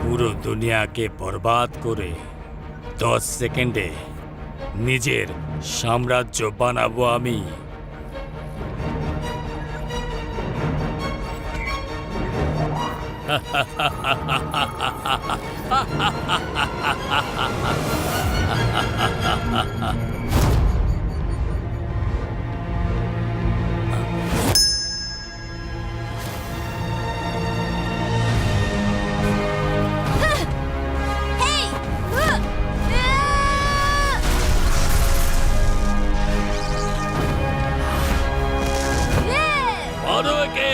পুরো দুনিয়াকে বরবাদ করে 10 সেকেন্ডে নিজের সাম্রাজ্য বানাবো আমি। মারো একে।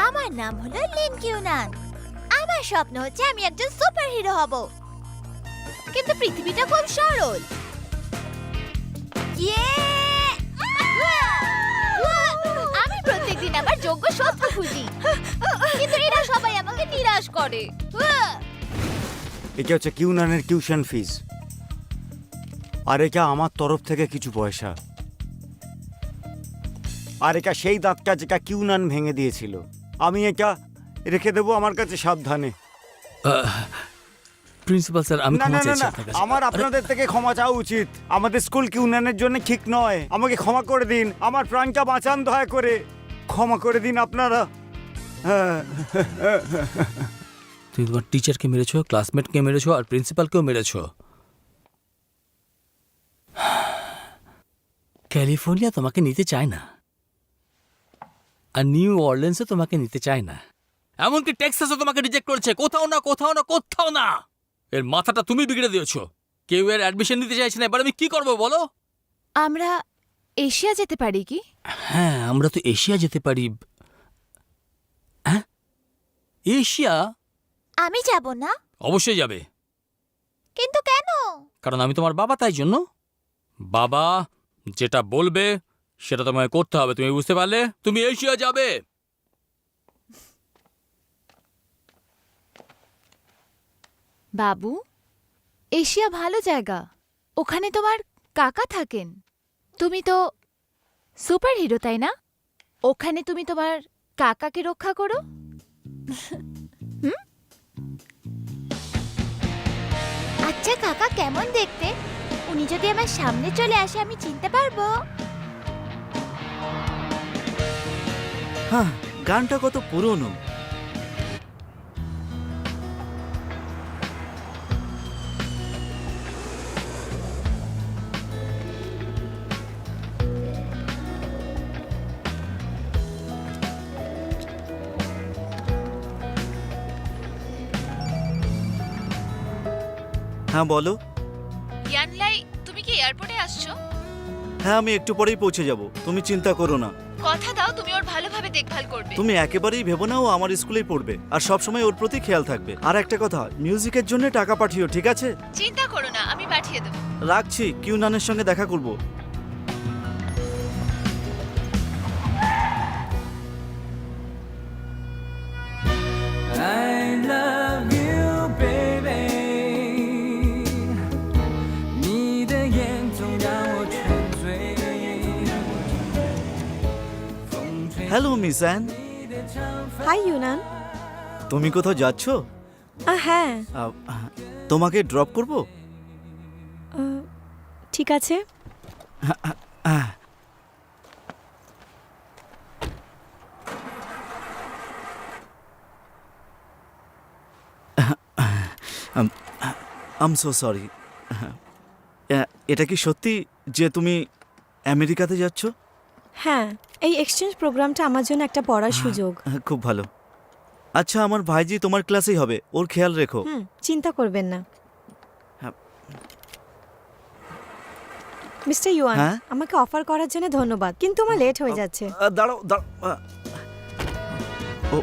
আমার নাম হলো লিন কিউনান। আমার স্বপ্ন হচ্ছে আমি একজন সুপার হিরো হব, কিন্তু পৃথিবীটা খুব সরল। আমি প্রত্যেকদিন আমার যোগ্য শত্রু খুঁজি, কিন্তু এরা সবাই আমাকে নিরাশ করে। এটা হচ্ছে কিউনানের টিউশন ফিস, আর এটা আমার তরফ থেকে কিছু পয়সা। আর এটা সেই দাঁতটা যেটা কিউনান ভেঙে দিয়েছিল। আমি এটা রেখে দেবো আমার কাছে সাবধানে। প্রিন্সিপাল স্যার, আমি না না ক্ষমা না চাইছি না, আপনার কাছে। আমার আপনাদের থেকে ক্ষমা চাওয়া উচিত। আমাদের স্কুল কিউনানের জন্য ঠিক নয়। আমাকে ক্ষমা করে দিন, আমার প্রাণটা বাঁচান দয়া করে। ক্ষমা করে দিন আপনারা। তুমি তোমার টিচারকে মেরেছো, ক্লাসমেটকে মেরেছো, আর প্রিন্সিপালকেও মেরেছো। ক্যালিফোর্নিয়া তোমাকে নিতে চায় না, আর নিউ অরল্যান্সে তোমাকে নিতে চায় না, এমনকি টেক্সাসও তোমাকে রিজেক্ট করেছে। কোথাও না কোথাও না কোথাও না। এর মাথাটা তুমি বিগড়ে দিয়েছো। কেউ এর অ্যাডমিশন নিতে চাইছে না। এবার আমি কি করবো বলো? আমরা এশিয়া যেতে পারি কি? হ্যাঁ, আমরা তো এশিয়া যেতে পারি। হ্যাঁ, এশিয়া? আমি যাব না। অবশ্যই যাবে। কিন্তু কেন? কারণ আমি তোমার বাবা, তাই জন্য। বাবা যেটা বলবে সেটা তোমায় করতে হবে, তুমি বুঝতে পারলে? তুমি এশিয়া যাবে। বাবু, এশিয়া ভালো জায়গা। ওখানে তোমার কাকা থাকেন। তুমি তো সুপার হিরো, তাই না? ওখানে তুমি তোমার কাকাকে রক্ষা করো। আচ্ছা, কাকা কেমন দেখতে? উনি যদি আমার সামনে চলে আসে আমি চিনতে পারবো? হ্যাঁ, গানটা কত পুরনো। হ্যাঁ বলো। ইয়ানলাই, তুমি কি এয়ারপোর্টে আসছো? হ্যাঁ, আমি একটু পরেই পৌঁছে যাব, তুমি চিন্তা করো না। কথা দাও তুমি ওর ভালোভাবে দেখভাল করবে। তুমি একেবারেই ভেবো না ও আমার স্কুলেই পড়বে, আর সবসময় ওর প্রতি খেয়াল থাকবে। আর একটা কথা, মিউজিকের জন্য টাকা পাঠিও, ঠিক আছে? চিন্তা করো না, আমি পাঠিয়ে দেবো। রাখছি, কিউনানের সঙ্গে দেখা করব। Hello Miss Ann, hi Yunan. তুমি কোথাও যাচ্ছ? হ্যাঁ, তোমাকে ড্রপ করব? ঠিক আছে। I'm so sorry. এটা কি সত্যি যে তুমি আমেরিকাতে যাচ্ছ? হ্যাঁ, এই এক্সচেঞ্জ প্রোগ্রামটা আমার জন্য একটা পড়ার সুযোগ। খুব ভালো। আচ্ছা, আমার ভাইজি তোমার ক্লাসেই হবে, ওর খেয়াল রেখো। চিন্তা করবেন না। হ্যাঁ। মিস্টার ইউয়ান, হ্যাঁ? আমাকে অফার করার জন্য ধন্যবাদ, কিন্তু আমার লেট হয়ে যাচ্ছে। দাঁড়াও দাঁড়াও। ও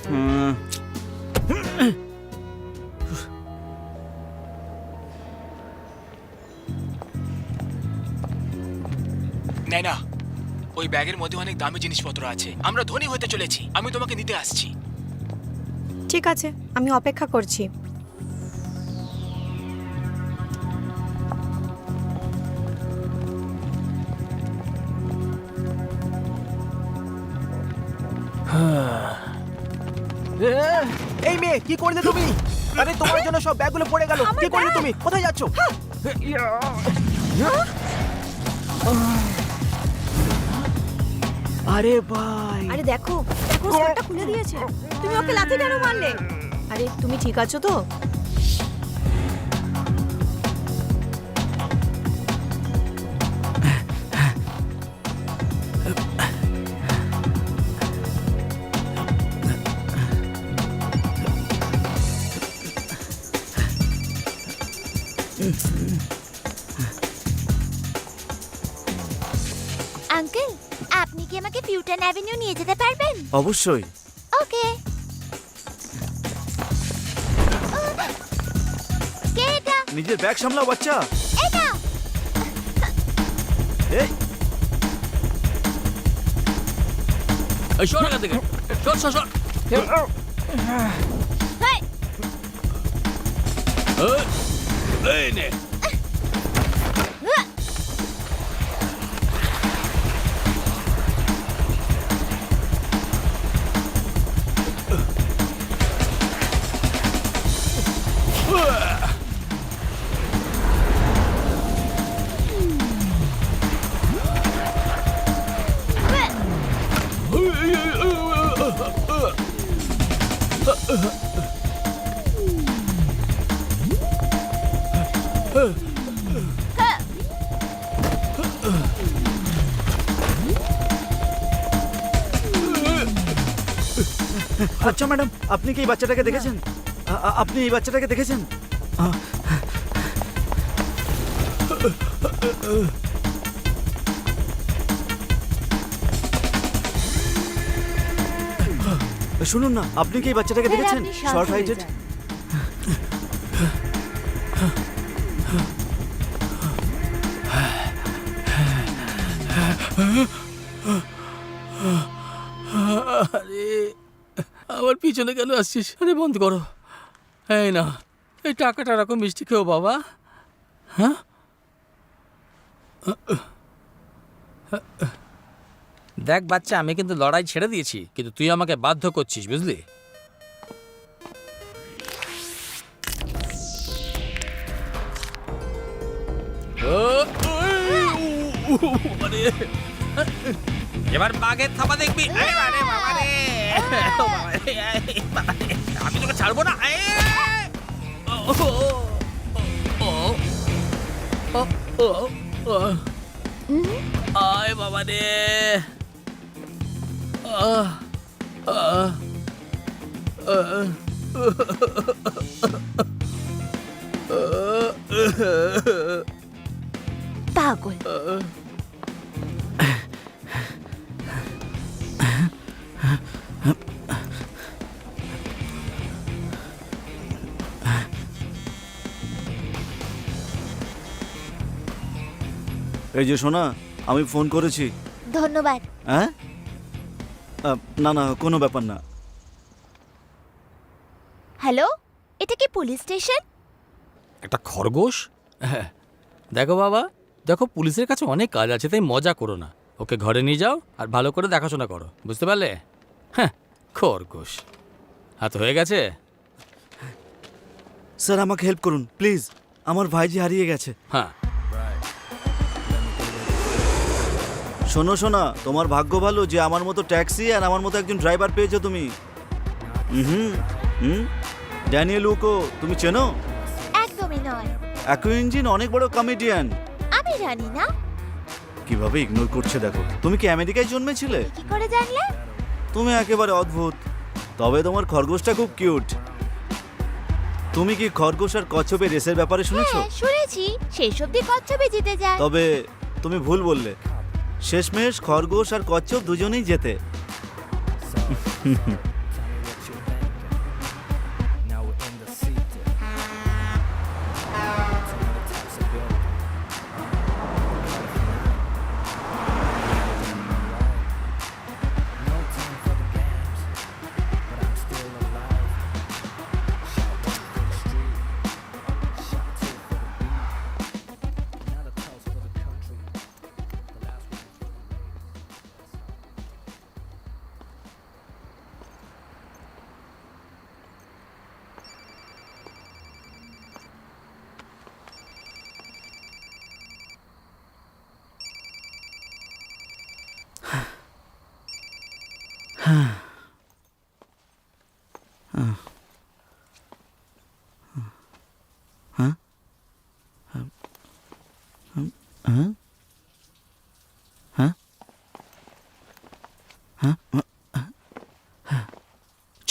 হুম। নাইনা, ওই ব্যাগের মধ্যে অনেক দামি জিনিসপত্র আছে। আমরা ধনী হতে চলেছি। আমি তোমাকে নিতে আসছি। ঠিক আছে, আমি অপেক্ষা করছি। এই মেয়ে, কি করলে তুমি? আরে তোমার জন্য সব ব্যাগগুলো পড়ে গেল। কি করলে তুমি? কোথায় যাচ্ছ? আরে ভাই, আরে দেখো, দেখো স্কার্টটা খুলে দিয়েছে। তুমি ওকে লাথি কেন মারলে? আরে তুমি ঠিক আছো তো? আঙ্কেল, আপনি কি আমাকে ফিউটন অ্যাভিনিউ নিয়ে যেতে পারবেন? অবশ্যই। ওকে। কে এটা? নিজের ব্যাগ সামলাও বাচ্চা। এটা এই এই সর এখান থেকে, সর সর সর। হেই, এই নে। আচ্ছা ম্যাডাম, আপনি কি এই বাচ্চাটাকে দেখেছেন? আপনি এই বাচ্চাটাকে দেখেছেন? শুনুন না, আপনি কি এই বাচ্চাটাকে স্যার, দেখেছেন? আপনি শান্ত শর্ট হয়ে হাইটেড। যান। আরে আমার পিছনে কেন আসছিস? আরে বন্ধ করো। এই না, এই টাকাটা রাখো, মিষ্টি খেও বাবা। হ্যাঁ, দেখ বাচ্চা, আমি কিন্তু লড়াই ছেড়ে দিয়েছি, কিন্তু তুই আমাকে বাধ্য করছিস, বুঝলি? এবার বাঘের থাবা দেখবি। আমি তোকে ছাড়বো না। আয় বাবা রে। পাগল। এই যে শোনা, আমি ফোন করেছি। ধন্যবাদ। হ্যাঁ, না না, কোনো ব্যাপার না। হ্যালো, এটা কি পুলিশ স্টেশন? একটা খরগোশ? দেখো বাবা, দেখো পুলিশের কাছে অনেক কাজ আছে, তাই মজা করো না। ওকে ঘরে নিয়ে যাও আর ভালো করে দেখাশোনা করো, বুঝতে পারলে? হ্যাঁ, খরগোশ। হাত হয়ে গেছে? স্যার আমাকে হেল্প করুন প্লিজ, আমার ভাইজি হারিয়ে গেছে। হ্যাঁ, শোনো শোনা, তোমার ভাগ্য ভালো যে আমার মতো ট্যাক্সি আর আমার মতো একজন ড্রাইভার পেয়েছো তুমি। হুম হুম ড্যানিয়েল উকো তুমি চেনো? একদমই নয়। অ্যাকো ইঞ্জিন অনেক বড় কমেডিয়ান। আমি জানি না। কিভাবে ইগনোর করছে দেখো। তুমি কি আমেরিকায় জন্মেছিলে? কি করে জানলে? তুমি একেবারে অদ্ভুত। তবে তোমার খরগোশটা খুব কিউট। তুমি কি খরগোশ আর কচ্ছপের রেসের ব্যাপারে শুনেছো? হ্যাঁ, শুনেছি। শেষ অব্দি কচ্ছপে জিতে যায়। তবে তুমি ভুল বললে, শেষমেশ খরগোশ আর কচ্ছপ দুজনেই জেতে।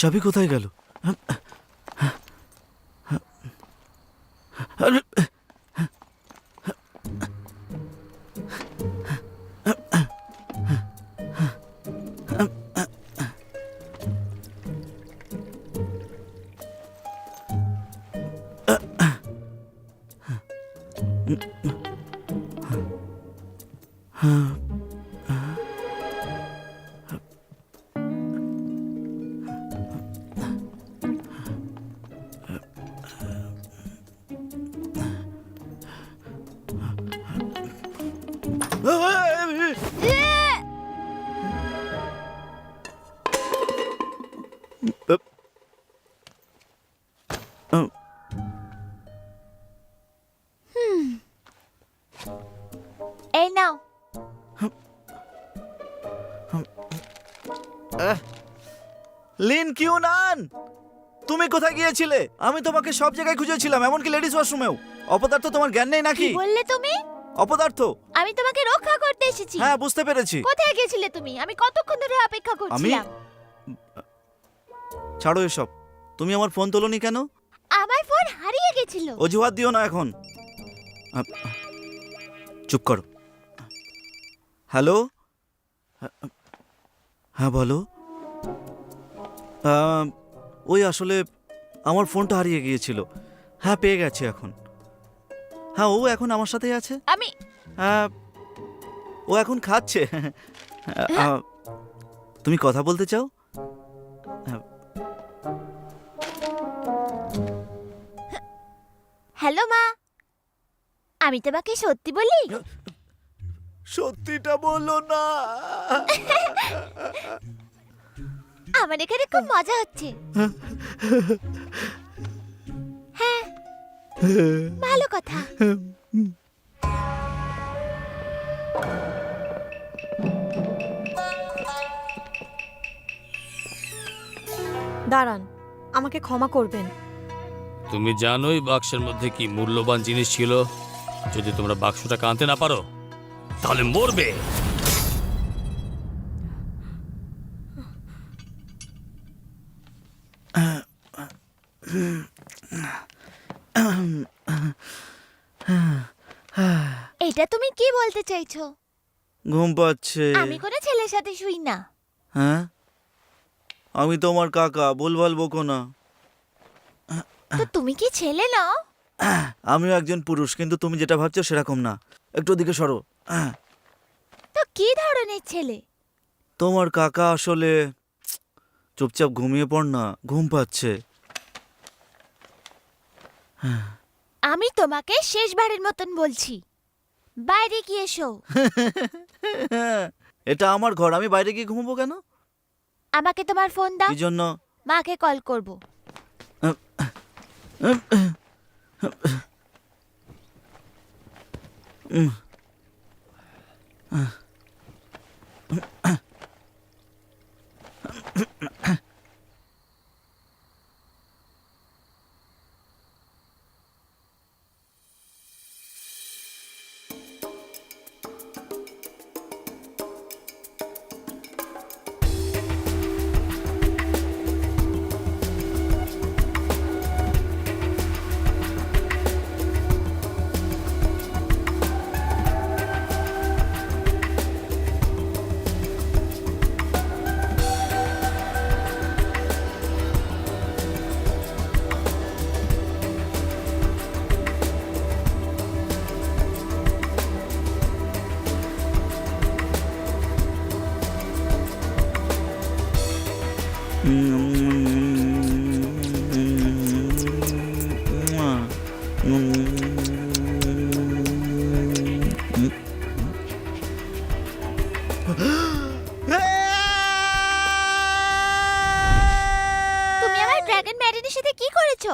চাবি কোথায় গেল? এই নাও। লিন কিউনান, তুমি কোথায় গিয়েছিলে? আমি তোমাকে সব জায়গায় খুঁজেছিলাম, এমনকি লেডিস ওয়াশরুমেও। অপদার্থ তোমার জ্ঞান নেই কি নাকি? বললে তুমি? অপদার্থ। আমি তোমাকে রক্ষা করতে এসেছি। হ্যাঁ বুঝতে পেরেছি। কোথায় গেছিলে তুমি? আমি কতক্ষণ ধরে অপেক্ষা করছিলাম। ছাড়ো এসব। তুমি আমার ফোন তোলোনি কেন? আমার ফোন হারিয়ে গেছিল। অজুহাত দিও না এখন। চুপ করো। হ্যালো, হ্যাঁ বলো। ওই আসলে আমার ফোনটা হারিয়ে গিয়েছিল। হ্যাঁ পেয়ে গেছি এখন। হ্যাঁ ও এখন আমার সাথেই আছে। আমি ও এখন খাচ্ছে। তুমি কথা বলতে চাও? হ্যালো মা, আমি তোমাকে সত্যি বলি? সত্যিটা বলো না। আমার এখানে খুব মজা হচ্ছে। হ্যাঁ, ভালো কথা। দাঁড়ান, আমাকে ক্ষমা করবেন। তুমি জানোই বাক্সের মধ্যে কি মূল্যবান জিনিস ছিল। যদি তোমরা বাক্সটাকে আনতে না পারো তাহলে মরবে। এটা তুমি কি বলতে চাইছো? ঘুম পাচ্ছে। আমি কোনো ছেলের সাথে শুই না। হ্যাঁ, আমি তোমার কাকা, ভুলভাল বকো না। তো তুমি কি ছেলে নাও? আমিও একজন পুরুষ, কিন্তু তুমি যেটা ভাবছো সেরকম না। একটু ওদিকে সরো। তো কি ধরনের ছেলে? তোমার কাকা আসলে চুপচাপ ঘুমিয়ে পড় না, ঘুম পাচ্ছে। আমি তোমাকে শেষবারের মতন বলছি, বাইরে গিয়ে এসো। এটা আমার ঘর, আমি বাইরে গিয়ে ঘুমবো কেন? আমাকে তোমার ফোন দাও, কি জন্য? মাকে কল করব। তুমি আমার ড্রাগন ম্যাডেনের সাথে কি করেছো?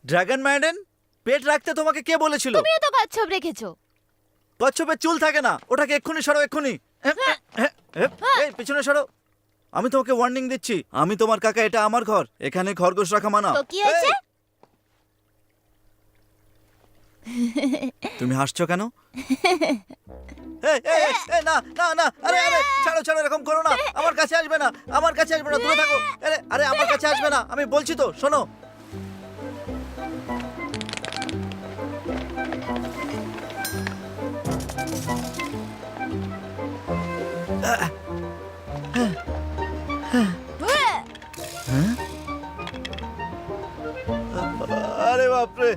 Dragon maiden? পেট রাখতে তোমাকে কে বলেছিল? তুমিও তো কচ্ছপ রেখেছো। কচ্ছপের চুল থাকে না, ওটাকে এক্ষুনি সরো, এক্ষুনি। এই পিছনে সরো। আমি তোমাকে ওয়ার্নিং দিচ্ছি, আমি তোমার কাকা, এটা আমার ঘর, এখানে খরগোশ রাখা মানা। তো কি হয়েছে? তুমি হাসছো কেন? এই, এই, এই, এই, না না না, আরে আরে ছাড়ো ছাড়ো, এরকম করো না, আমার কাছে আসবে না, আমার কাছে আসবে না, দূরে থাকো। আরে আরে আমার কাছে আসবে না, আমি বলছি তো, শোনো। আরে বাপরে।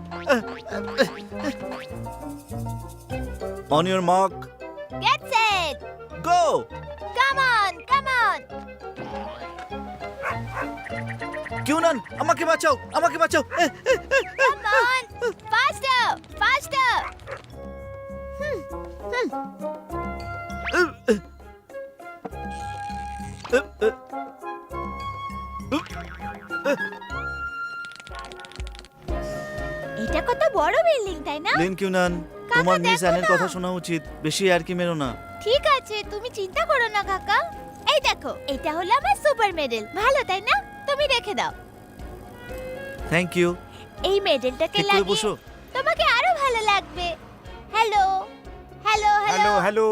On your mark, Get set. go! Come on, come on. কিউনান, আমাকে বাঁচাও, আমাকে বাঁচাও। Come on. Faster, faster. এটা কত বড় বিল্ডিং, তাই না? লিন কিউনান, কাকা, তোমার মিস দেখো অ্যানের না। কথা শোনা উচিত, বেশি আর কি মেরো না। ঠিক আছে, তুমি চিন্তা করো না কাকা। এই দেখো, এটা হলো আমার সুপার মেডেল। ভালো, তাই না? তুমি রেখে দাও। Thank you. এই মেডেলটাকে ঠিক করে লাগিয়ে বসো। তোমাকে আরো ভালো লাগবে। Hello hello hello hello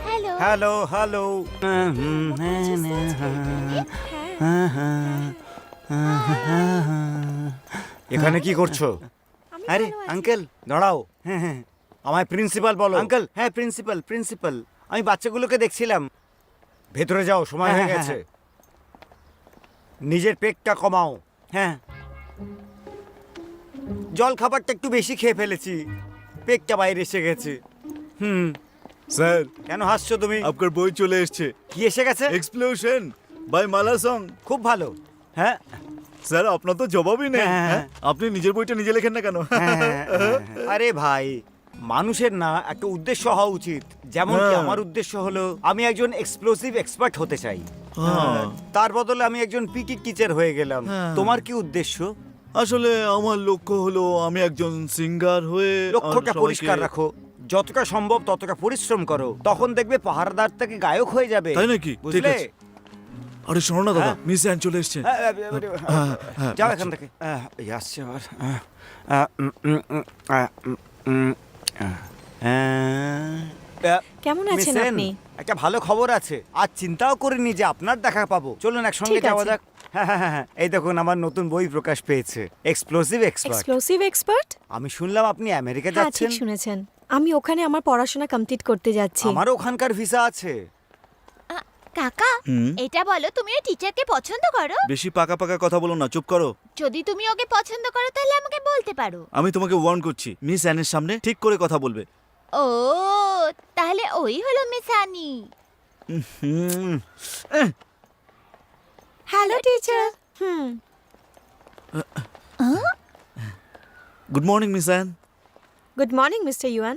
hello hello. Hello hello. এখানে কি করছো? আরে আঙ্কেল দাঁড়াও। হ্যাঁ হ্যাঁ, আমায় প্রিন্সিপাল বলো। আঙ্কেল, হ্যাঁ প্রিন্সিপাল, প্রিন্সিপাল। আমি বাচ্চাগুলোকে দেখছিলাম। ভেতরে যাও, সময় হয়ে গেছে। নিজের পেটটা কমাও। হ্যাঁ, জল খাবারটা একটু বেশি খেয়ে ফেলেছি, পেটটা বাইরে এসে গেছে। স্যার, কেন হাসছো তুমি? আপনার বই চলে এসেছে। কি এসে গেছে? এক্সপ্লোশন বাই মালা সং। খুব ভালো। হ্যাঁ স্যার, আপনার তো জবাবই নেই। হ্যাঁ। হ্যাঁ? আপনি নিজের বইটা নিজে লেখেন না কেন? আরে ভাই, মানুষের না একটা উদ্দেশ্য হওয়া উচিত। যেমন কি হ্যাঁ। আমার উদ্দেশ্য হলো আমি একজন এক্সপ্লোসিভ এক্সপার্ট হতে চাই। হ্যাঁ। তার বদলে আমি একজন পিটি টিচার হয়ে গেলাম। হ্যাঁ। তোমার কি উদ্দেশ্য? আসলে আমার লক্ষ্য হলো আমি একজন সিঙ্গার হয়ে লক্ষ্যটা সবাইকে- পরিষ্কার রাখো, যতটা সম্ভব ততটা পরিশ্রম করো, তখন দেখবে পাহারাদার থেকে গায়ক হয়ে যাবে। তাই নাকি? ঠিক বুঝলে? আছে। আরে শোনো না দাদা, হ্যাঁ। মিস অ্যান চলে এসেছে। যাও এখান থেকে। এই আসছে আবার। কেমন আছেন মিস এন, আপনি? একটা ভালো খবর আছে। আজ চিন্তাও করিনি যে আপনার দেখা পাবো। চলুন একসঙ্গে ঠিক যাওয়া আছে। যাক। হ্যাঁ, এই দেখুন আমার নতুন বই প্রকাশ পেয়েছে, এক্সপ্লোসিভ এক্সপার্ট। Exclusive expert? আমি শুনলাম আপনি আমেরিকা হ্যাঁ, যাচ্ছেন। ঠিক শুনেছেন। আমি ওখানে আমার পড়াশোনা কমপ্লিট করতে যাচ্ছি। আমারও ওখানকার ভিসা আছে। কাকা, হুম? এটা বলো, তুমি ওই টিচারকে পছন্দ করো? বেশি পাকা পাকা কথা বলো না, চুপ করো। যদি তুমি ওকে পছন্দ করো তাহলে আমাকে বলতে পারো। আমি তোমাকে ওয়ার্ন করছি, মিস অ্যানের সামনে ঠিক করে কথা বলবে। ও, তাহলে ওই হলো মিস আনি। হুম। Hello teacher. Good morning Miss Ann. Good morning mister Yuan.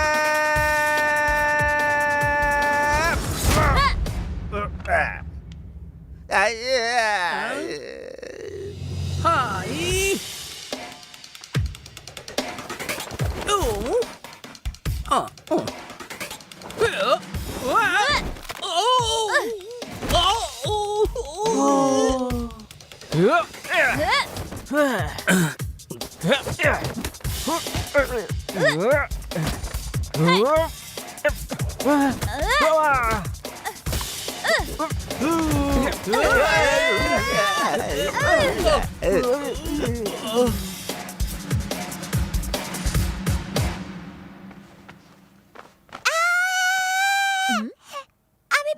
আমি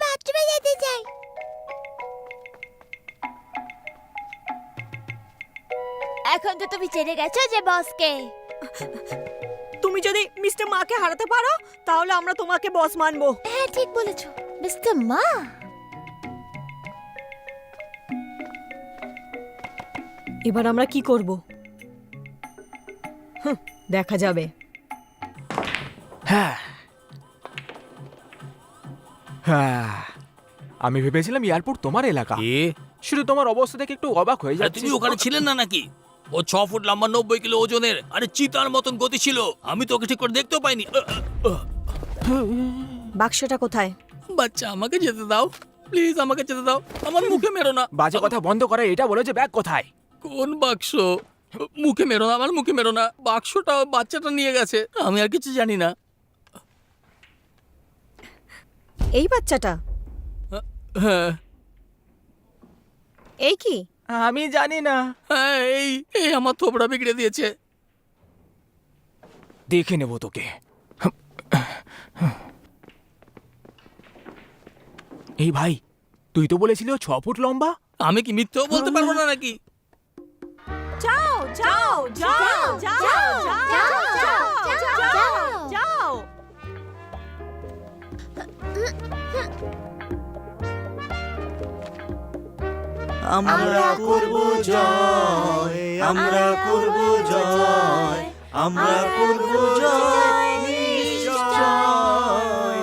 বাথরুমে যেতে চাই। এখন তো তুমি জেনে গেছো যে বসকে। তুমি যদি মিস্টার মাকে হারাতে পারো তাহলে আমরা তোমাকে বস মানবো। হ্যাঁ ঠিক বলেছো মিস্টার মা। এবার আমরা কি করব? দেখা যাবে। হ্যাঁ হ্যাঁ, আমি ভেবেছিলাম এয়ারপোর্ট তোমার এলাকা। এ শুধু তোমার অবস্থা দেখে একটু অবাক হয়ে আরে যাচ্ছে। তুমি ওখানে ছিলেন না নাকি? ও 6 ফুট লম্বা 90 কিলো ওজনের, আরে চিতার মতন গতি ছিল। আমি তো ওকে ঠিক করে দেখতেও পাইনি। বাক্সটা কোথায়? বাচ্চা আমাকে যেতে দাও প্লিজ, আমাকে যেতে দাও। আমার মুখে মেরো না। বাজে কথা বন্ধ করে এটা বলো যে ব্যাগ কোথায়। কোন বাক্স? মুখে মেরো না, আমার মুখে মেরো না। বাক্সটা বাচ্চাটা নিয়ে গেছে, আমি আর কিছু জানি না। এই বাচ্চাটা? হ্যাঁ এই কি? আমি জানি না। হ্যাঁ, এই এই আমার থোবড়া বিগড়ে দিয়েছে। দেখে নেবো তোকে। এই ভাই, তুই তো বলেছিলি ও 6 ফুট লম্বা। আমি কি মিথ্যেও বলতে পারবো না নাকি? যাও যাও যাও যাও যাও যাও যাও। আমরা করব জয়, আমরা করব জয়, আমরা করব জয় নিশ্চয়।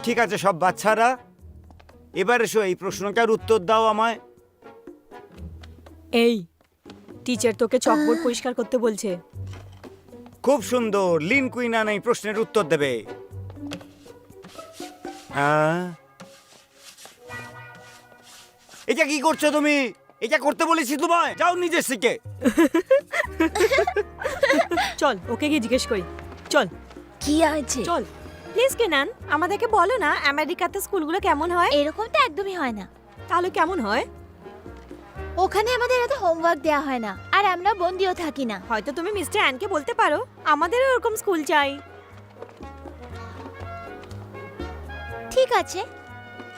ঠিক আছে সব বাচ্চারা, এবার এসো এই প্রশ্নটার উত্তর দাও আমায়। এই টিচার তোকে চকবোর্ড পরিষ্কার করতে বলছে। খুব সুন্দর, লিন কুইনান এই প্রশ্নের উত্তর দেবে। হ্যাঁ, এটা কি করছো তুমি? এটা করতে বলেছি তোমায়, যাও নিজের শিখে। চল ওকে গিয়ে জিজ্ঞেস করি। চল কি আছে? চল প্লিজ কেনান, আমাদেরকে বলো না আমেরিকাতে স্কুলগুলো কেমন হয়? এরকম তো একদমই হয় না। তাহলে কেমন হয়? ওখানে আমাদের এত হোমওয়ার্ক দেওয়া হয় না, আর আমরা বন্দিও থাকি না। হয়তো তুমি মিস্টার অ্যানকে বলতে পারো আমাদেরও এরকম স্কুল চাই। ঠিক আছে,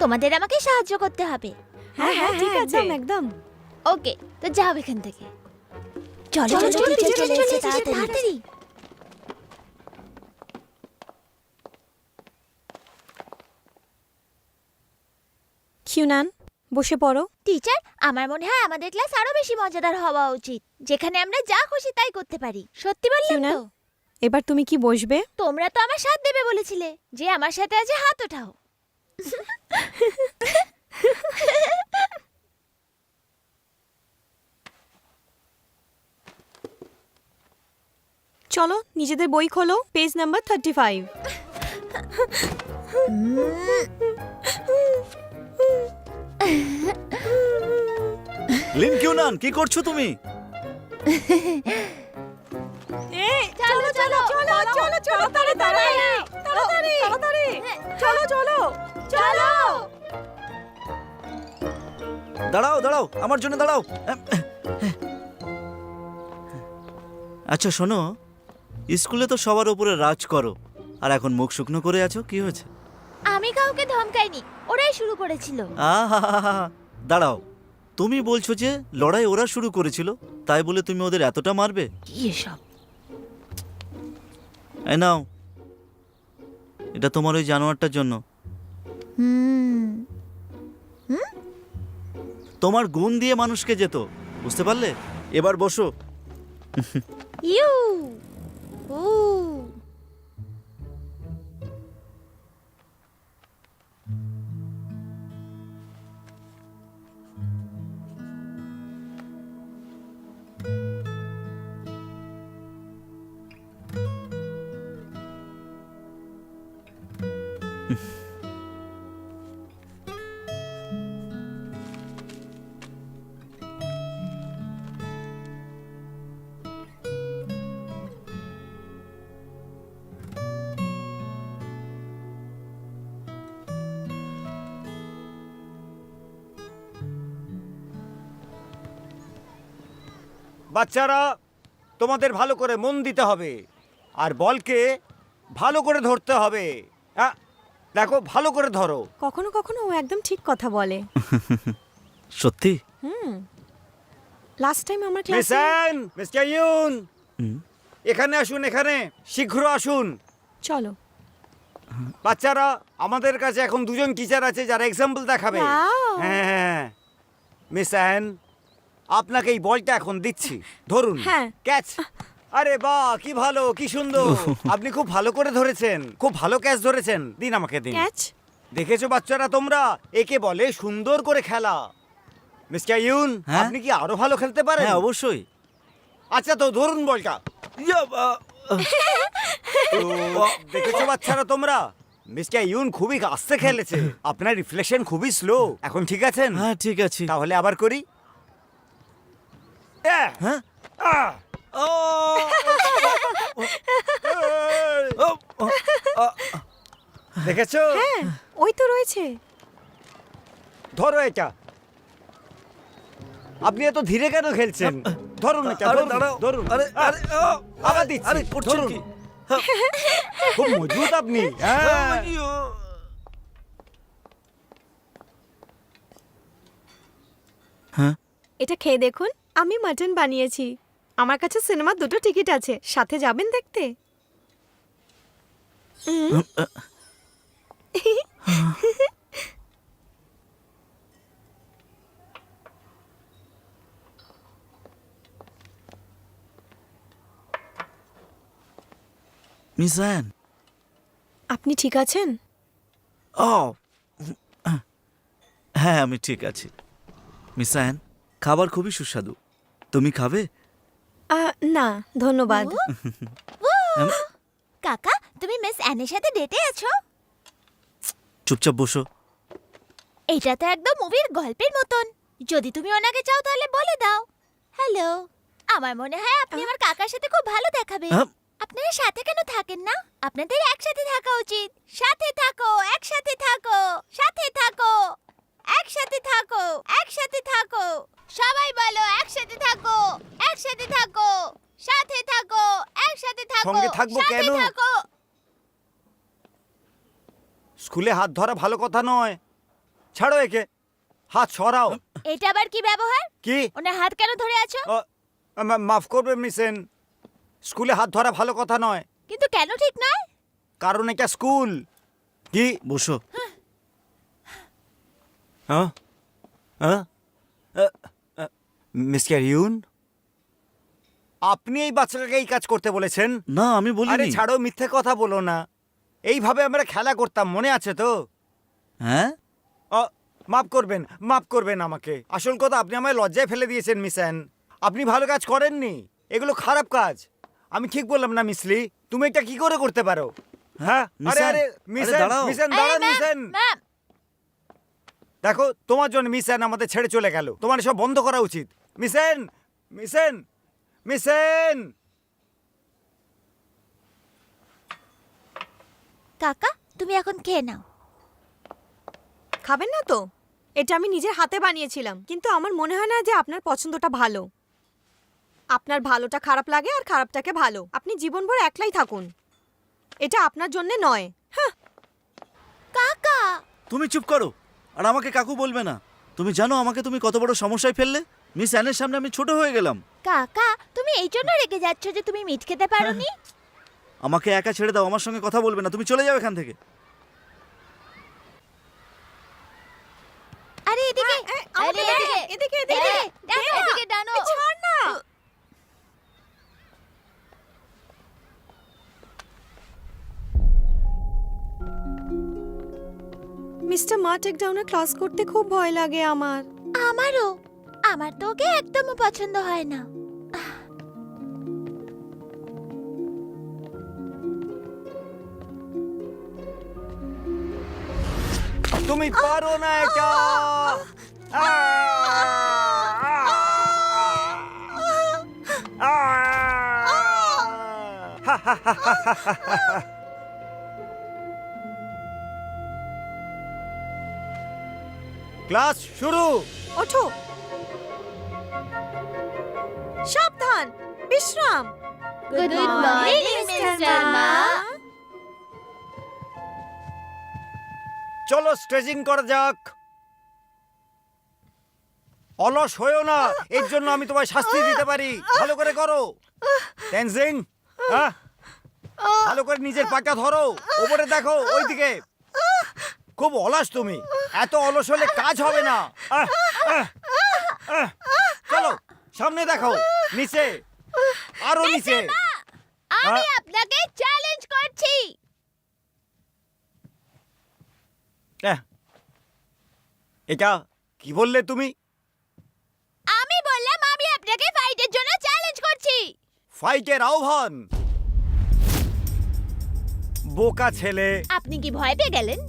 তোমাদের আমাকে সাহায্য করতে হবে। হ্যাঁ হ্যাঁ ঠিক আছে একদম। ওকে, তো যাও এখান থেকে। চলো চলো চলো চলে এসেছে, তাড়াতাড়ি। কিউনান বসে পড়ো। টিচার, আমার মনে হয় আমাদের ক্লাস আরো বেশি মজাদার হওয়া উচিত, যেখানে আমরা যা খুশি তাই করতে পারি। সত্যি বললাম কিউনান, তো? এবার তুমি কি বসবে? তোমরা তো আমার সাথ দেবে বলেছিলে, যে আমার সাথে আছে হাত ওঠাও। চলো নিজেদের বই খোলো, পেজ নাম্বার 35। লিন কিউনান, কি করছো তুমি? চলো চলো চলো চলো চলো তাড়াতাড়ি তাড়াতাড়ি তাড়াতাড়ি চলো চলো চলো। দাঁড়াও দাঁড়াও, আমার জন্য দাঁড়াও। আচ্ছা শোনো, স্কুলে তো সবার উপরে রাজ করো, আর এখন মুখ শুকনো করে আছো, কি হয়েছে? আমি কাউকে ধমকাইনি, ওরাই শুরু করেছিল। আহা, দাঁড়াও, তুমি বলছো যে লড়াই ওরা শুরু করেছিল, তাই বলে তুমি ওদের এতটা মারবে? কি এসব? এই নাও, এটা তোমার ওই জানোয়ারটার জন্য। তোমার গুণ দিয়ে মানুষকে যেত, বুঝতে পারলে? এবার বসো। ইউ উ বাচ্চারা তোমাদের ভালো করে মন দিতে হবে আর বলকে ভালো করে ধরতে হবে। দেখো ভালো করে ধরো। কখনো কখনো ও একদম ঠিক কথা বলে। সত্যি? লাস্ট টাইম আমার ক্লাসে মিসেন, মিস্টার ইউন, এখানে আসুন, এখানে শীঘ্র আসুন। চলো। বাচ্চারা আমাদের কাছে এখন দুজন টিচার আছে যারা এক্সাম্পল দেখাবে। Wow! হ্যাঁ মিস অ্যান, আপনাকে এই বলটা এখন দিচ্ছি, ধরুন। হ্যাঁ। ক্যাচ। আরে বাহ, কি ভালো, কি সুন্দর। আপনি খুব ভালো করে ধরেছেন, খুব ভালো ক্যাচ ধরেছেন। দিন আমাকে দিন। ক্যাচ। দেখেছো বাচ্চারা তোমরা, একে বলে সুন্দর করে খেলা। মিস্টার ইউন, হ্যাঁ? আপনি কি আরো ভালো খেলতে পারেন? হ্যাঁ অবশ্যই। আচ্ছা তো ধরুন বলটা। দেখেছো বাচ্চারা তোমরা, মিস্টার ইউন খুবই আস্তে খেলেছে। আপনার রিফ্লেকশন খুবই স্লো। এখন ঠিক আছেন? হ্যাঁ ঠিক আছে। তাহলে আবার করি। হ্যাঁ? দেখেছো? হ্যাঁ, ওই তো রয়েছে। ধরো এটা। আপনি এত ধীরে কেন খেলছেন? ধরুন এটা, আরে ধরুন, দাঁড়াও। ধরুন। আরে আরে আবার দিচ্ছি। আরে করছেন ধরুন। কি? খুব মজবুত আপনি। হ্যাঁ। হ্যাঁ? এটা খেয়ে দেখুন, আমি মাটন বানিয়েছি। আমার কাছে সিনেমার 2টো টিকিট আছে, সাথে যাবেন দেখতে? Miss an. আপনি ঠিক আছেন? ও হ্যাঁ আমি ঠিক আছি। মিস অ্যান, খাবার খুবই সুস্বাদু। তুমি খাবে? না ধন্যবাদ। কাকা, তুমি মিস অ্যানের সাথে ডেটে আছো? চুপচাপ বসো। এটা তো একদম মুভির গল্পের মতন। যদি তুমি ওনাকে চাও তাহলে বলে দাও। হ্যালো, আমার মনে হয় আপনি আমার কাকার সাথে খুব ভালো দেখাবে। হ্যাঁ? আপনারা সাথে কেন থাকেন না? আপনাদের একসাথে থাকা উচিত। সাথে থাকো, একসাথে থাকো, সাথে থাকো, একসাথে থাকো, একসাথে থাকো। সবাই বলো একসাথে থাকো, একসাথে থাকো, সাথে থাকো, একসাথে থাকো। সঙ্গে থাকবো সাথে কেন? থাকো। স্কুলে হাত ধরা ভালো কথা নয়। ছাড়ো একে, হাত সরাও। এটা আবার কি ব্যবহার? কি? ওনার হাত কেন ধরে আছো? মাফ করবে মিসেন, স্কুলে হাত ধরা ভালো কথা নয়। কিন্তু কেন ঠিক নয়? কারণ এটা স্কুল। কি? বসো। হ্যাঁ? হ্যাঁ? মিস্টার ইউন, আপনি এই বাচ্চাটাকে এই কাজ করতে বলেছেন? না আমি আরে বলিনি। ছাড়ো, মিথ্যে কথা বলো না। এইভাবে আমরা খেলা করতাম, মনে আছে তো? হ্যাঁ? মাফ করবেন, মাফ করবেন আমাকে। আসল কথা, আপনি আমায় লজ্জায় ফেলে দিয়েছেন মিসেন। আপনি ভালো কাজ করেননি, এগুলো খারাপ কাজ। আমি ঠিক বললাম না মিসলি? তুমি এটা কি করে করতে পারো? হ্যাঁ? আরে মিসেন, আরে আরে মিসেন, দাঁড়াও। মিসেন এই, দাঁড়ান ম্যাম, মিসেন। ম্যাম, দেখো, তোমার জন্য মিসেন আমাদের ছেড়ে চলে গেল। তোমার সব বন্ধ করা উচিত। মিসেন, মিসেন, মিসেন। কাকা, তুমি এখন খেয়ে নাও। খাবেন না তো? এটা আমি নিজের হাতে বানিয়েছিলাম, কিন্তু আমার মনে হয় না যে আপনার পছন্দটা ভালো। আপনার ভালোটা খারাপ লাগে আর খারাপটাকে ভালো। আপনি জীবনভর একলাই থাকুন। এটা আপনার জন্য নয়। হ্যাঁ। কাকা, তুমি চুপ করো আর আমাকে কাকু বলবে না। তুমি জানো আমাকে তুমি কত বড় সমস্যায় ফেললে? মিস অ্যানের সামনে আমি ছোট হয়ে গেলাম। কাকা, তুমি এই জন্য রেগে যাচ্ছ যে তুমি মিট খেতে পারোনি? আমাকে একা ছেড়ে দাও, আমার সঙ্গে কথা বলবে না। তুমি চলে যাও এখান থেকে। আরে এদিকে, আমাকে আরে দেখ, এদিকে, এদিকে। ডানো, এদিকে ডানো। ছাড় না। মিস্টার মা টেকডাউনের ক্লাস করতে খুব ভয় লাগে আমার। আমারও। আমার তো ওকে একদমই পছন্দ হয় না। তুমি পারো না এটা। ক্লাস শুরু। ওঠো। সাবধান। বিশ্রাম। গুড মর্নিং মিস্টার মা। চলো স্ট্রেচিং করা যাক। অলস হয়েও না, এর জন্য আমি তোমায় শাস্তি দিতে পারি। ভালো করে করো টেনজিং। হ্যাঁ, ভালো করে নিজের পাটা ধরো, ওপরে দেখো ওইদিকে। খুব অলস তুমি, এত অলস হলে কাজ হবে না। চলো সামনে দেখো, নিচে, আরো নিচে। আমি আপনাকে চ্যালেঞ্জ করছি। এটা কি বললে তুমি? আমি বললাম আমি আপনাকে ফাইটের জন্য চ্যালেঞ্জ করছি। ফাইটের আহ্বান? বোকা ছেলে। আপনি কি ভয় পেয়ে গেলেন?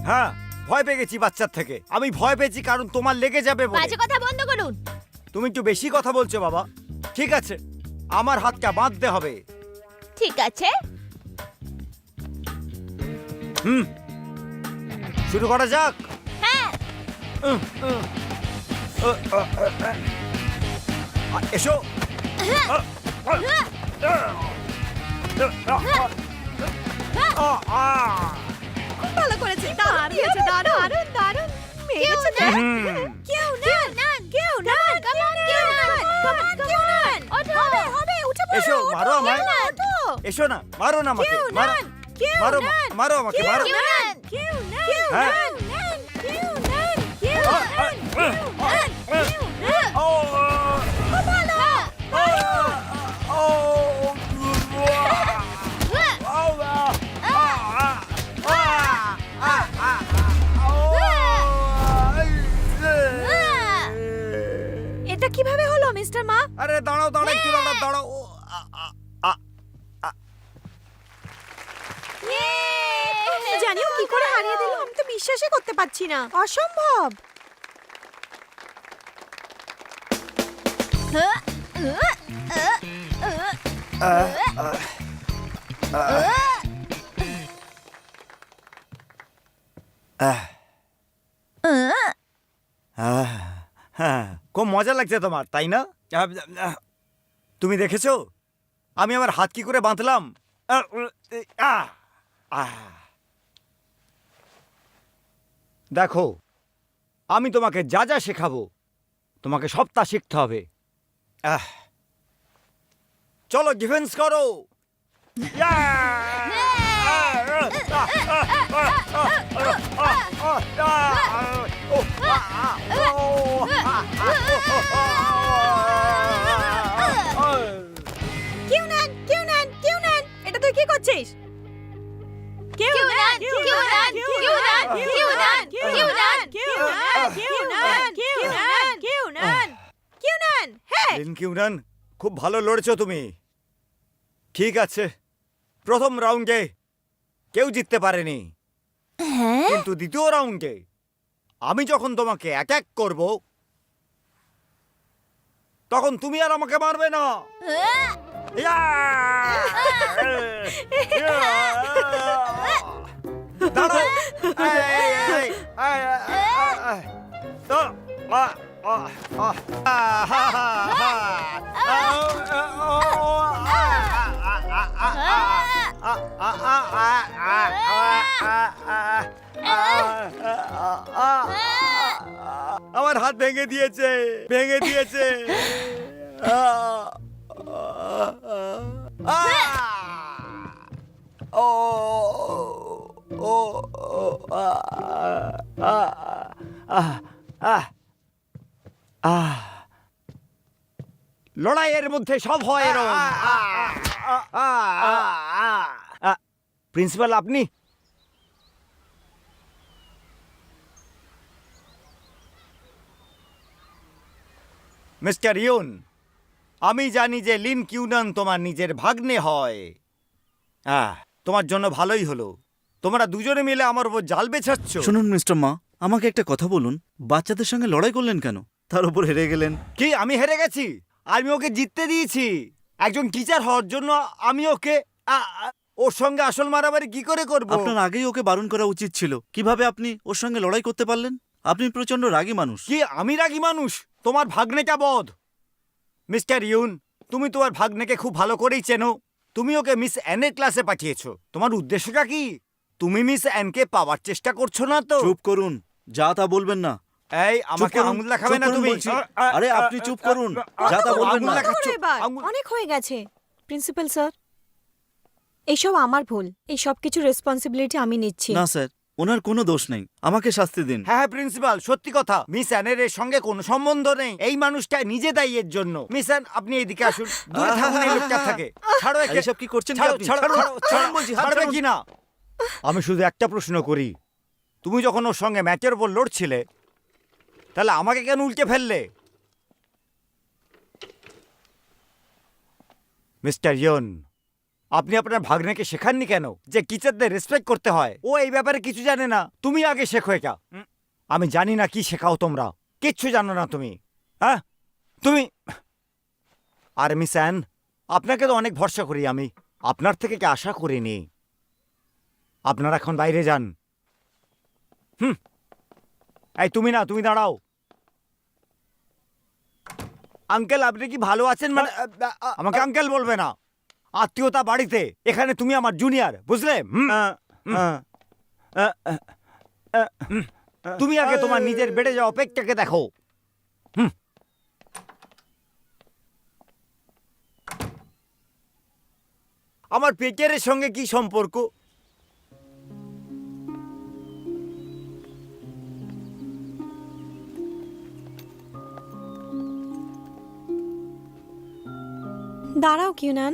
হ্যাঁ, ভয় পেয়ে গেছি বাচ্চার থেকে। আমি ভয় পেয়েছি কারণ তোমার লেগে যাবে বলে। বাজে কথা বন্ধ করুন। তুমি একটু বেশি কথা বলছো বাবা। ঠিক আছে, আমার হাতটা বাঁধতে হবে। ঠিক আছে, শুরু করা যাক। হ্যাঁ। এসো। খুব ভালো করেছে, দারুণ দিয়েছে, দারুণ দারুণ মেরেছে তো। কেউ নেন, কেউ নেন, হবে হবে, উঠে পড়ো। এসো, মারো আমায়। ওঠো। এসো না, মারো না আমাকে। কেউ মারো, নেন, কেউ মারো, নেন, মারো আমাকে, কেউ মারো। নেন, কেউ নেন, কেউ হ্যাঁ। নেন, কেউ নেন, কেউ নেন, কেউ নেন, কেউ নেন। খুব ভালো, এটা কিভাবে হলো মিস্টার মা? আরে দাঁড়াও দাঁড়াও, একটু দাঁড়াও দাঁড়াও। জানিও কি করে হারিয়ে দিল, আমি তো বিশ্বাসই করতে পারছি না, অসম্ভব। হ্যাঁ, খুব মজা লাগছে তোমার, তাই না? তুমি দেখেছো আমি আমার হাত কি করে বাঁধলাম? দেখো, আমি তোমাকে যা যা শেখাবো তোমাকে সব তা শিখতে হবে। চলো ডিফেন্স করো। কেউ নেন, কেউ নেন, কেউ নেন, এটা তুই কি করছিস? কেউ নেন, কেউ নেন, কেউ নেন, কেউ নেন, কেউ নেন, কেউ নেন, কেউ নেন, কেউ নেন, কেউ নেন, কেউ নেন। হ্যাঁ, লিন কিউনান, খুব ভালো লড়েছো তুমি। ঠিক আছে, প্রথম রাউন্ডে কেউ জিততে পারেনি, কিন্তু দ্বিতীয় রাউন্ডে আমি যখন তোমাকে অ্যাটাক করব তখন তুমি আর আমাকে মারবে না। দাঁড়াও। আমার হাত ভেঙে দিয়েছে, ভেঙে দিয়েছে। লড়াইয়ের মধ্যে সব হয় এরকম। প্রিন্সিপাল আপনি? মিস্টার ইউন, আমি জানি যে লিন কিউনান তোমার নিজের ভাগ্নে হয়। তোমার জন্য ভালোই হলো, তোমরা দুজনে মিলে আমার উপর জাল বেছাচ্ছ। শুনুন মিস্টার মা, আমাকে একটা কথা বলুন, বাচ্চাদের সঙ্গে লড়াই করলেন কেন? তার উপর হেরে গেলেন। কি আমি হেরে গেছি? আমি ওকে জিততে দিয়েছি। একজন টিচার হওয়ার জন্য আমি ওকে ওর সঙ্গে আসল মারামারি কি করে করব? আপনার আগেই ওকে বারণ করা উচিত ছিল। কিভাবে আপনি ওর সঙ্গে লড়াই করতে পারলেন? আপনি প্রচন্ড রাগী মানুষ। কি আমি রাগী মানুষ? তোমার ভাগ্নেটা বধ। মিস্টার ইউন, তুমি তোমার ভাগ্নেকে খুব ভালো করেই চেনো। তুমি ওকে মিস অ্যানের ক্লাসে পাঠিয়েছো। তোমার উদ্দেশ্যটা কি? তুমি মিস অ্যানকে পাওয়ার চেষ্টা করছো না তো? চুপ করুন, যা তা বলবেন না। এই আমাকে করুন, আঙুল দেখাবে চুপ না করুন তুমি? বলছি। আরে আপনি চুপ করুন, যা তা বলবেন আঙুল না। দেখাচ্ছ। এবার আঙুল- অনেক হয়ে গেছে প্রিন্সিপাল স্যার, এইসব আমার ভুল, এই সব কিছু রেসপন্সিবিলিটি আমি নিচ্ছি। না স্যার, ওনার কোনো দোষ নেই, আমাকে শাস্তি দিন। হ্যাঁ হ্যাঁ প্রিন্সিপাল, সত্যি কথা, মিস অ্যানের এর সঙ্গে কোনো সম্বন্ধ নেই। এই মানুষটা নিজে দায়ী এর জন্য। মিস অ্যান, আপনি এদিকে আসুন। দূরে থাকুন এই লোকটার থেকে। ছাড়ো একে। এসব কি করছেন কি ছাড়ো, আপনি? ছাড়ো, ছাড়ুন, ছাড়ো, ছাড়ো, বলছি, হাত ছাড়বে ছাড়ুন। কি না? আমি শুধু একটা প্রশ্ন করি, তুমি যখন ওর সঙ্গে ম্যাচের উপর লড়ছিলে, তাহলে আমাকে কেন উল্টে ফেললে? মিস্টার ইয়ন, আপনি আপনার ভাগ্নেকে শেখাননি কেন যে টিচারদের রেসপেক্ট করতে হয়? ও এই ব্যাপারে কিছু জানে না, তুমি আগে শেখো এটা। আমি জানি না কি শেখাও তোমরা, কিচ্ছু জানো না তুমি। হ্যাঁ তুমি। আর মিস অ্যান, আপনাকে তো অনেক ভরসা করি আমি, আপনার থেকে কি আশা করিনি। আপনারা এখন বাইরে যান। এই তুমি না, তুমি দাঁড়াও। আঙ্কেল আপনি কি ভালো আছেন? মানে আমাকে আঙ্কেল বলবে না, আত্মীয়তা বাড়িতে। এখানে তুমি আমার জুনিয়র, বুঝলে? তুমি আগে তোমার নিজের বেড়ে যাওয়া পেটটাকে দেখো। আমার পেটের সঙ্গে কি সম্পর্ক? দাঁড়াও কিউনান,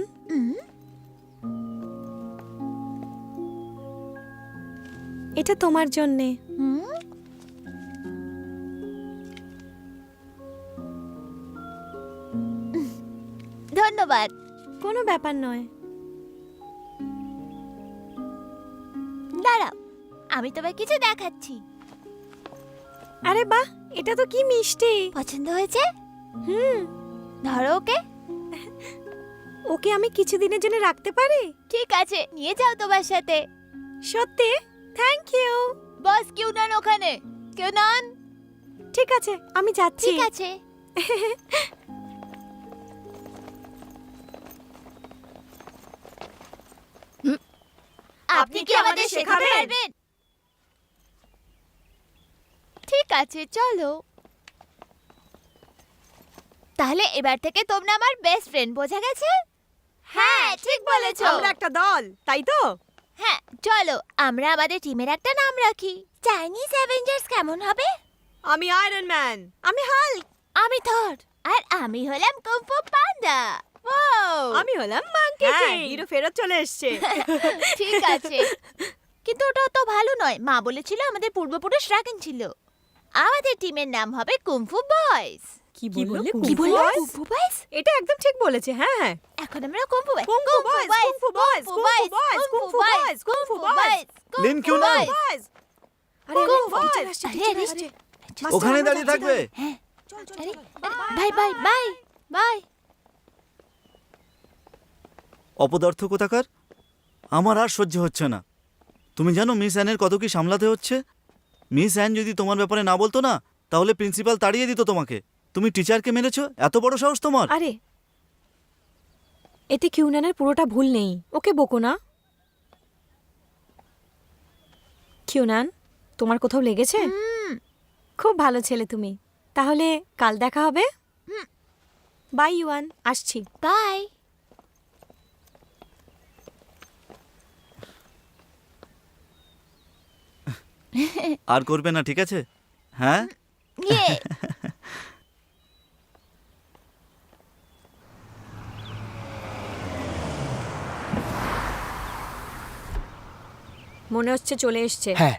এটা তোমার জন্যে। ধন্যবাদ। কোনো ব্যাপার নয়। দাঁড়াও, আমি তোমায় কিছু দেখাচ্ছি। আরে বাহ, এটা তো কি মিষ্টি। পছন্দ হয়েছে? হুম, ধরো ওকে। ওকে আমি কিছুদিনের জন্য রাখতে পারি? ঠিক আছে, নিয়ে যাও তোমার সাথে। সত্যি? Thank you. বস কিউনান ওখানে। কিউনান। ঠিক আছে, আমি যাচ্ছি। ঠিক আছে। আপনি কি আমাদের শেখাতে পারবেন? ঠিক আছে, চলো। তাহলে এবার থেকে তোমরা আমার বেস্ট ফ্রেন্ড, বোঝা গেছে? হ্যাঁ, ঠিক বলেছো। আমরা একটা দল, তাই তো? হ্যাঁ, চলো আমরা আমাদের টিমের একটা নাম রাখি। চাইনিজ অ্যাভেঞ্জার্স কেমন হবে? আমি আয়রন ম্যান, আমি হাল্ক, আমি থর, আর আমি হলাম কুম্ফু পান্ডা। ওয়াও! আমি হলাম মাঙ্কি কিং। হিরো ফেরত চলে এসেছে। ঠিক আছে, কিন্তু ওটা তো ভালো নয়। মা বলেছিল আমাদের পূর্বপুরুষ ড্রাগন ছিল। আমাদের টিমের নাম হবে কুম্ফু বয়েজ। কি বললে? কি বললে? Kung fu boys? এটা একদম ঠিক বলেছে। হ্যাঁ হ্যাঁ, এখন আমরা kung fu boys. Kung fu boys, kung fu boys, kung fu boys, kung fu boys, kung fu boys, Lin Qiunan, boys. আরে কুম্ফু বয়েজ, বয়েজ। আরে, আরে, ওখানে দাঁড়িয়ে থাকবে? হ্যাঁ, আরে, বাই বাই বাই বাই। অপদার্থ কোথাকার, আমার আর সহ্য হচ্ছে না। তুমি জানো মিস অ্যানের কত কি সামলাতে হচ্ছে? মিস অ্যান যদি তোমার ব্যাপারে না বলতো না, তাহলে প্রিন্সিপাল তাড়িয়ে দিত তোমাকে। তুমি টিচারকে মেরেছো, এত বড় সাহস তোমার? আরে এতে কিউনানের পুরোটা ভুল নেই, ওকে বকো না। কিউনান, তোমার কোথাও লেগেছে? খুব ভালো ছেলে তুমি। তাহলে কাল দেখা হবে। বাই ইউয়ান, আসছি। বাই। আর করবে না, ঠিক আছে? হ্যাঁ, ইয়ে। মনে হচ্ছে চলে এসছে। হ্যাঁ,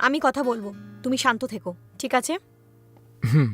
আমি কথা বলবো, তুমি শান্ত থেকো, ঠিক আছে? হুম।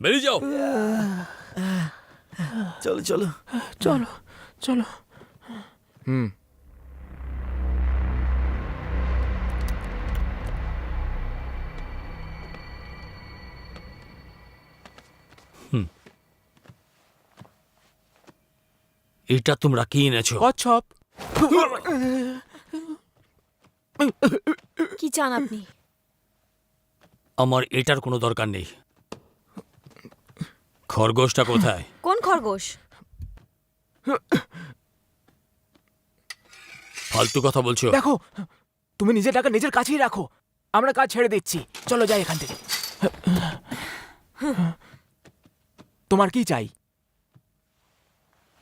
বেরিয়ে যাও। চলো চলো। চলো চলো। এটা তোমরা কি এনেছো? কচ্ছপ। কি চান আপনি? আমার এটার কোনো দরকার নেই। খরগোশটা কোথায়? কোন খরগোশ? ফালতু কথা বলছো। দেখো, তুমি নিজের টাকা নিজের কাছেই রাখো। আমরা কাজ ছেড়ে দিচ্ছি, চলো যাই এখান থেকে। তোমার কি চাই?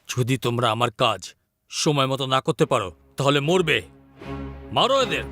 যদি তোমরা আমার কাজ সময় মতো না করতে পারো তাহলে মরবে। মারো এদের।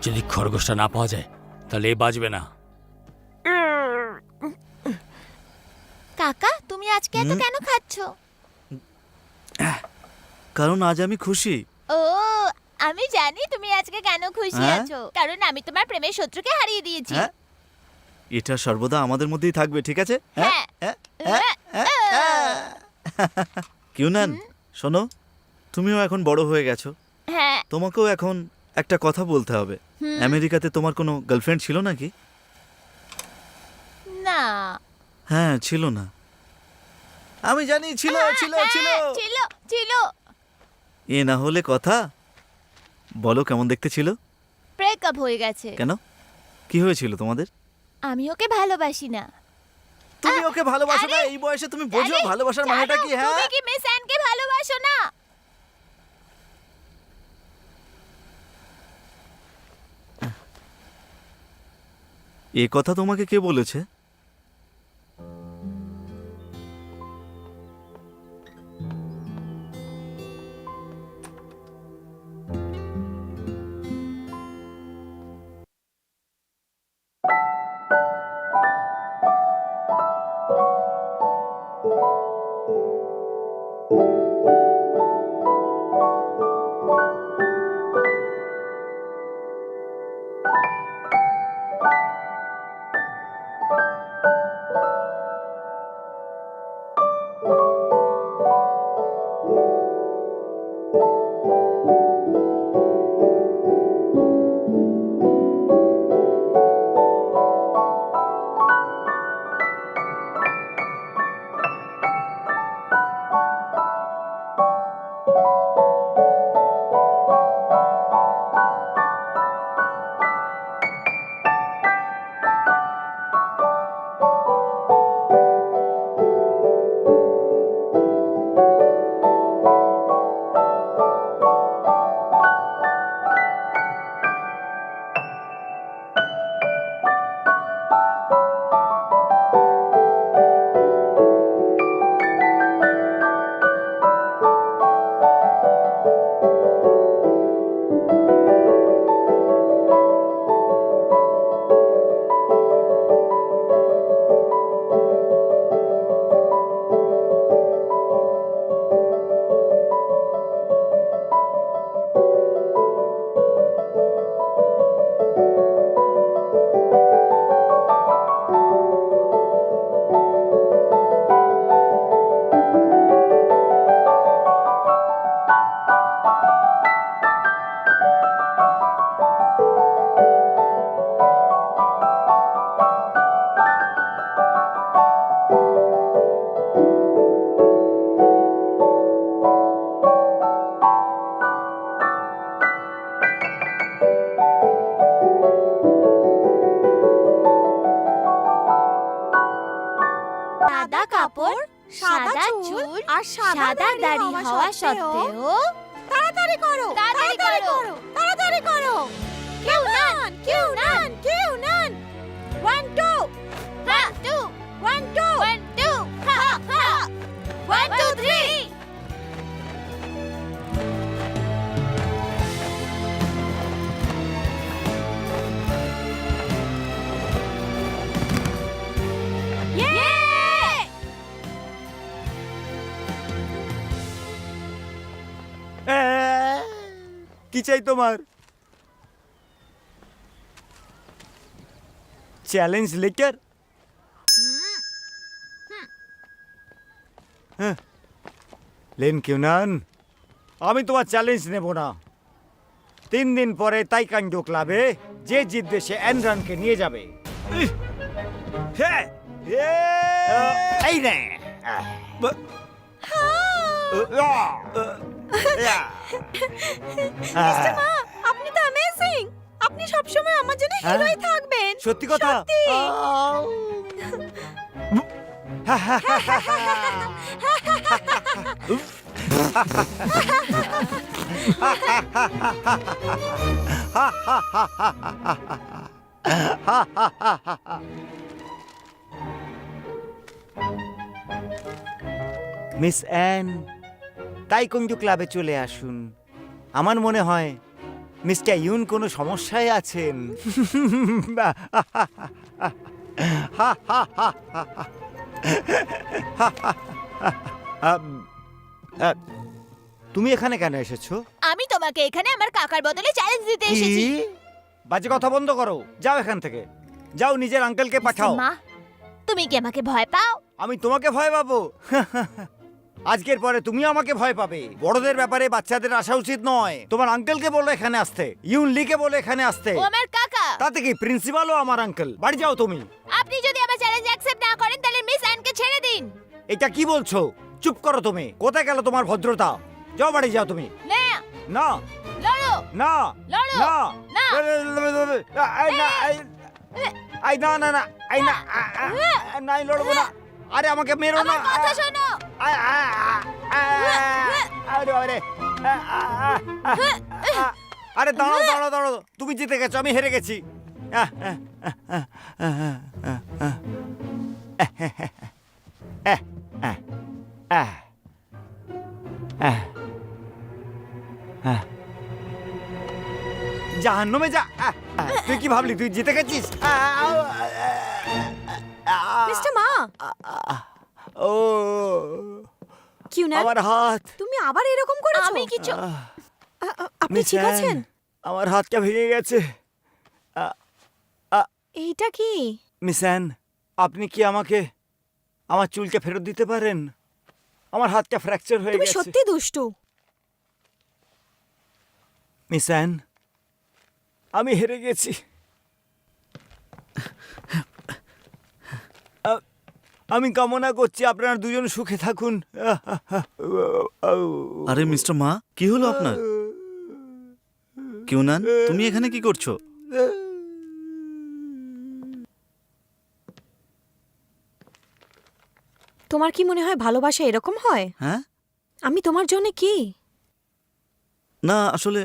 যদি খরগোশটা না পাওয়া যায় তাহলে এ বাঁচবে না। কাকা, তুমি আজকে এত কেন খাচ্ছ? কারণ আজ আমি খুশি। ও, আমি জানি তুমি আজকে কেন খুশি হ্যাঁ? আছো। কারণ আমি তোমার প্রেমের শত্রুকে হারিয়ে দিয়েছি। হ্যাঁ এটা সর্বদা আমাদের মধ্যেই থাকবে, ঠিক আছে? হ্যাঁ। কিউনান, শোনো, তুমিও এখন বড় হয়ে গেছো। হ্যাঁ। তোমাকেও এখন একটা কথা বলতে হবে। আমেরিকাতে তোমার কোনো গার্লফ্রেন্ড ছিল নাকি? না। হ্যাঁ, ছিল না। আমি জানি ছিল ছিল হ্যাঁ, ছিল। ছিল ছিল। এ না হলে কথা। বলো কেমন দেখতে ছিল? ব্রেকআপ হয়ে গেছে। কেন? কি হয়েছিল তোমাদের? আমি ওকে ভালোবাসি না। তুমি ওকে ভালোবাসো না? আরে, এই বয়সে তুমি বোঝো আরে, ভালোবাসার মানেটা জানো, কি? হ্যাঁ, তুমি কি মিস অ্যানকে ভালোবাসো না? এ কথা তোমাকে কে বলেছে? আর সাদা দাড়ি হওয়া সত্ত্বেও তাড়াতাড়ি করো, তাড়াতাড়ি করো। তাড়াতাড়ি করো। কেউ নান, কেউ নান, কেউ নান। 1 2 1 2 1 2 1 2 হা হা 1 2 3 কি চাই তোমার? Challenge letter? লেন কিউনান, আমি তোমার চ্যালেঞ্জ নেব না। 3 দিন পরে তাইকান্ডো ক্লাবে যে জিতবে সে অ্যানরানকে নিয়ে যাবে। এই নে। মিস্টার মা, আপনি তো অ্যামেজিং। আপনি সবসময় আমার জন্য হিরোই থাকবেন। সত্যি কথা? সত্যি। মিস অ্যান, তাইকোন্ডো ক্লাবে চলে আসুন। আমার মনে হয় মিস্টার ইউন কোনো সমস্যায় আছেন। তুমি এখানে কেন এসেছো? আমি তোমাকে এখানে আমার কাকার বদলে চ্যালেঞ্জ দিতে কি? এসেছি। বাজে কথা বন্ধ করো, যাও এখান থেকে। যাও, নিজের আঙ্কেলকে পাঠাও। মা, তুমি কি আমাকে ভয় পাও? আমি তোমাকে ভয় পাবো? আজকের পরে তুমি আমাকে ভয় পাবে। বড়দের ব্যাপারে বাচ্চাদের আসা উচিত নয়। তোমার আঙ্কেলকে বলো এখানে আসতে, ইউন লিকে বলো এখানে আসতে। ও আমার কাকা। তাতে কি, প্রিন্সিপালও আমার আঙ্কেল। বাড়ি যাও তুমি। আপনি যদি আমার চ্যালেঞ্জ অ্যাকসেপ্ট না করেন তাহলে মিস অ্যানকে ছেড়ে দিন। এটা কি বলছো? চুপ করো তুমি। কোথায় গেল তোমার ভদ্রতা? যাও, বাড়ি যাও তুমি। না, না লড়ো। না লড়ো। না না। আই না, আই না না না, আই না, নাই লড়বো না। আরে আমাকে মেরো না। আমার কথা শোনো। আরে আরে আরে দাঁড়াও দাঁড়াও দাঁড়াও, তুমি জিতে গেছো, আমি হেরে গেছি। জাহান্নামে যা। তুই কি ভাবলি তুই জিতে গেছিস? মিস্টার মা, ও কিউনান, আমার হাত। তুমি আবার এরকম করেছো? আমি কিছু আপনি ঠিক মিস আছেন? অ্যান, আমার হাতটা ভেঙে গেছে। এইটা কি? মিস অ্যান, আপনি কি আমাকে আমার চুলটা ফেরত দিতে পারেন? আমার হাতটা ফ্র্যাকচার হয়ে তুমি গেছে। সত্যি দুষ্টু। মিস অ্যান, আমি হেরে গেছি। আমি কামনা করছি আপনারা দুজন সুখে থাকুন। আরে মিস্টার মা, কি হলো আপনার? কিউনান, তুমি এখানে কি করছো? তোমার কি মনে হয় ভালোবাসা এরকম হয়? হ্যাঁ, আমি তোমার জন্য কি? না আসলে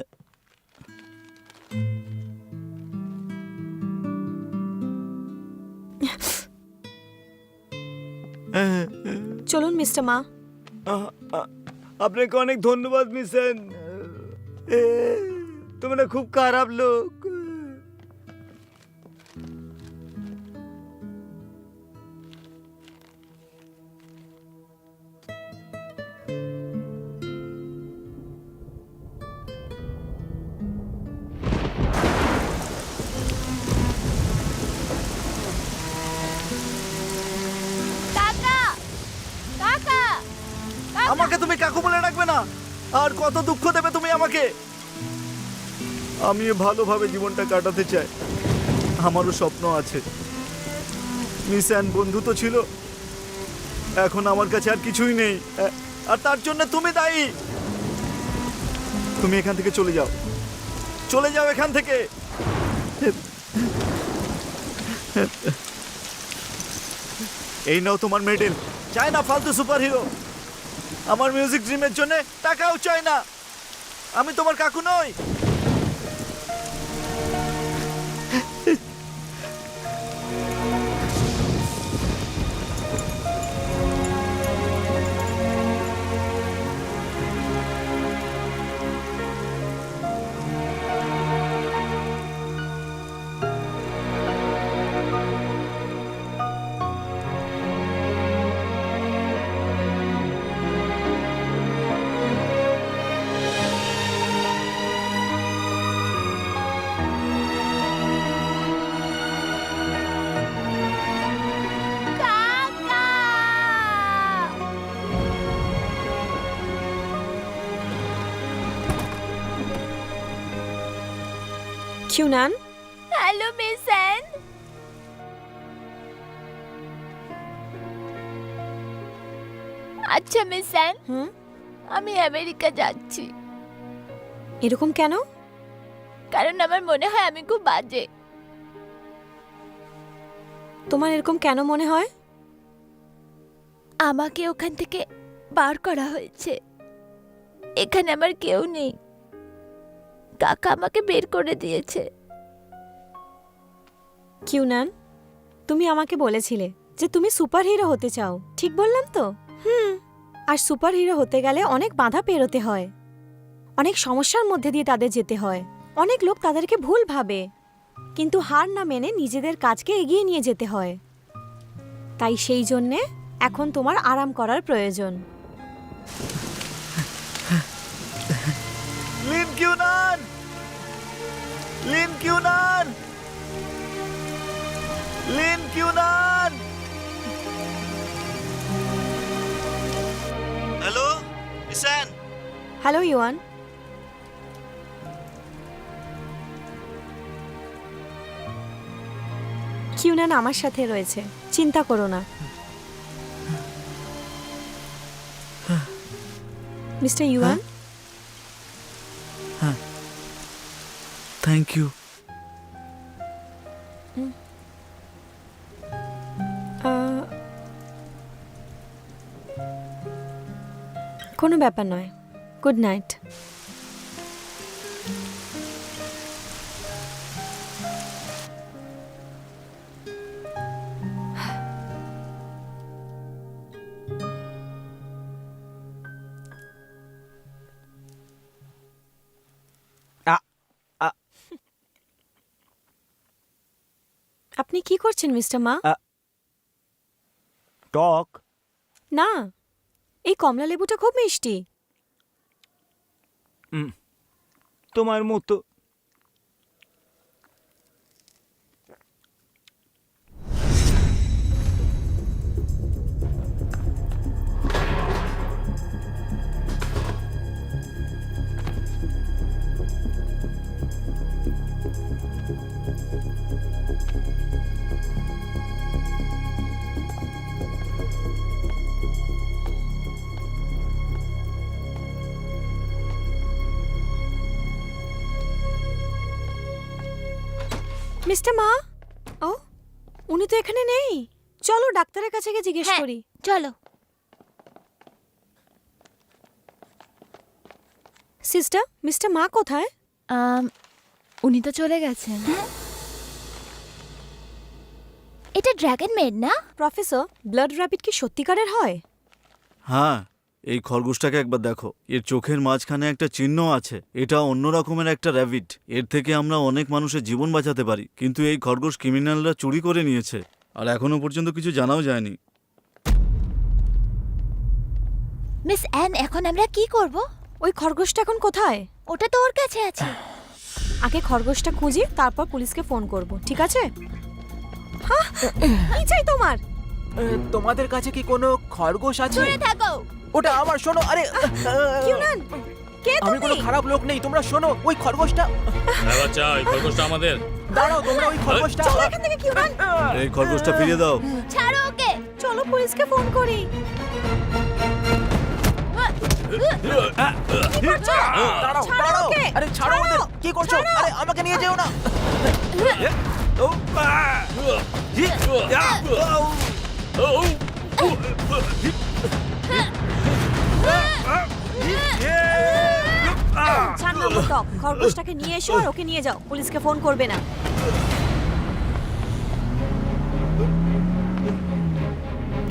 চলুন মিস্টার মা। আপনাকে অনেক ধন্যবাদ মিস অ্যান। তোমরা খুব খারাপ লোক। কাকা, কাকা, আমাকে তুমি কাকু বলে রাখবে না। আর কত দুঃখ দেবে তুমি আমাকে? আমি ভালোভাবে জীবনটা কাটাতে চাই। আমারও স্বপ্ন আছে। মিস অ্যান বন্ধু তো ছিল, এখন আমার কাছে আর কিছুই নেই। আর তার জন্য তুমি দায়ী। তুমি এখান থেকে চলে যাও, চলে যাও এখান থেকে। এই নাও তোমার মেডেল। চাই না ফালতু সুপার হিরো। আমার মিউজিক ড্রিমের জন্য টাকাও চাই না। আমি তোমার কাকু নই। কিউনান, হ্যালো মিস অ্যান। আচ্ছা মিস অ্যান, হুম, আমি আমেরিকা যাচ্ছি, এরকম কেন? কারণ আমার মনে হয় আমি খুব বাজে। তোমার এরকম কেন মনে হয়? আমাকে ওখান থেকে বার করা হয়েছে। এখানে আমার কেউ নেই। কাকা আমাকে বের করে দিয়েছে। কিউনান, তুমি আমাকে বলেছিলে যে তুমি সুপারহিরো হতে চাও, ঠিক বললাম তো? আর সুপারহিরো হতে গেলে অনেক বাধা পেরোতে হয়, অনেক সমস্যার মধ্যে দিয়ে তাদের যেতে হয়। অনেক লোক তাদেরকে ভুল ভাবে, কিন্তু হার না মেনে নিজেদের কাজকে এগিয়ে নিয়ে যেতে হয়। তাই সেই জন্যে এখন তোমার আরাম করার প্রয়োজন। Lin Qiunan, Lin Qiunan, Lin Qiunan. Hello Miss Ann. Hello Yuan. Qiunan আমার সাথে রয়েছে, চিন্তা করো না। Mister Yuan, thank you. কোনো ব্যাপার নয়। Good night. আপনি কি করছেন মিস্টার মা? টক না, এই কমলা লেবুটা খুব মিষ্টি। তোমার মতো। মিস্টার মা, ও উনি তো এখানে নেই। চলো ডাক্তারের কাছে গিয়ে জিজ্ঞেস হ্যাঁ, করি। চলো। সিস্টার, মিস্টার মা কোথায়? উনি তো চলে গেছেন। এটা ড্রাগন মেড না? প্রফেসর, ব্লাড র্যাপিড কি সত্যিকারের হয়? হ্যাঁ, এই খরগোশটাকে একবার দেখো। এর চোখের মাঝখানে একটা চিহ্ন আছে। এটা অন্য রকমের একটা র্যাবিট। এর থেকে আমরা অনেক মানুষের জীবন বাঁচাতে পারি, কিন্তু এই খরগোশ ক্রিমিনালরা চুরি করে নিয়েছে, আর এখনো পর্যন্ত কিছু জানাও যায়নি। মিস অ্যান, এখন আমরা কি করব? ওই খরগোশটা এখন কোথায়? ওটা তো ওর কাছে আছে। আগে খরগোশটা খুঁজি, তারপর পুলিশকে ফোন করব, ঠিক আছে? হ্যাঁ, কি চাই তোমার? তোমাদের কাছে কি কোনো খরগোশ আছে? দূরে থাকো। ওটা আমার, শোনো। আরে কিউনান, কে আমি কোনো তুমি? খারাপ লোক নেই, তোমরা শোনো। ওই খরগোশটা, হ্যাঁ বাচ্চা, ওই খরগোশটা আমাদের। দাঁড়াও তোমরা, ওই খরগোশটা। চলো এখান থেকে কিউনান। এই খরগোশটা ফিরিয়ে দাও। ছাড়ো ওকে। চলো পুলিশকে ফোন করি। দাঁড়াও ছাড়ো দাঁড়াও। ওকে, আরে ছাড়ো ছাড়ো। ওদের, কি করছো? আরে আমাকে নিয়ে যেও না। 4 নম্বর টপ, খরগোশটাকে নিয়ে এসো আর ওকে নিয়ে যাও, পুলিশকে ফোন করবে না।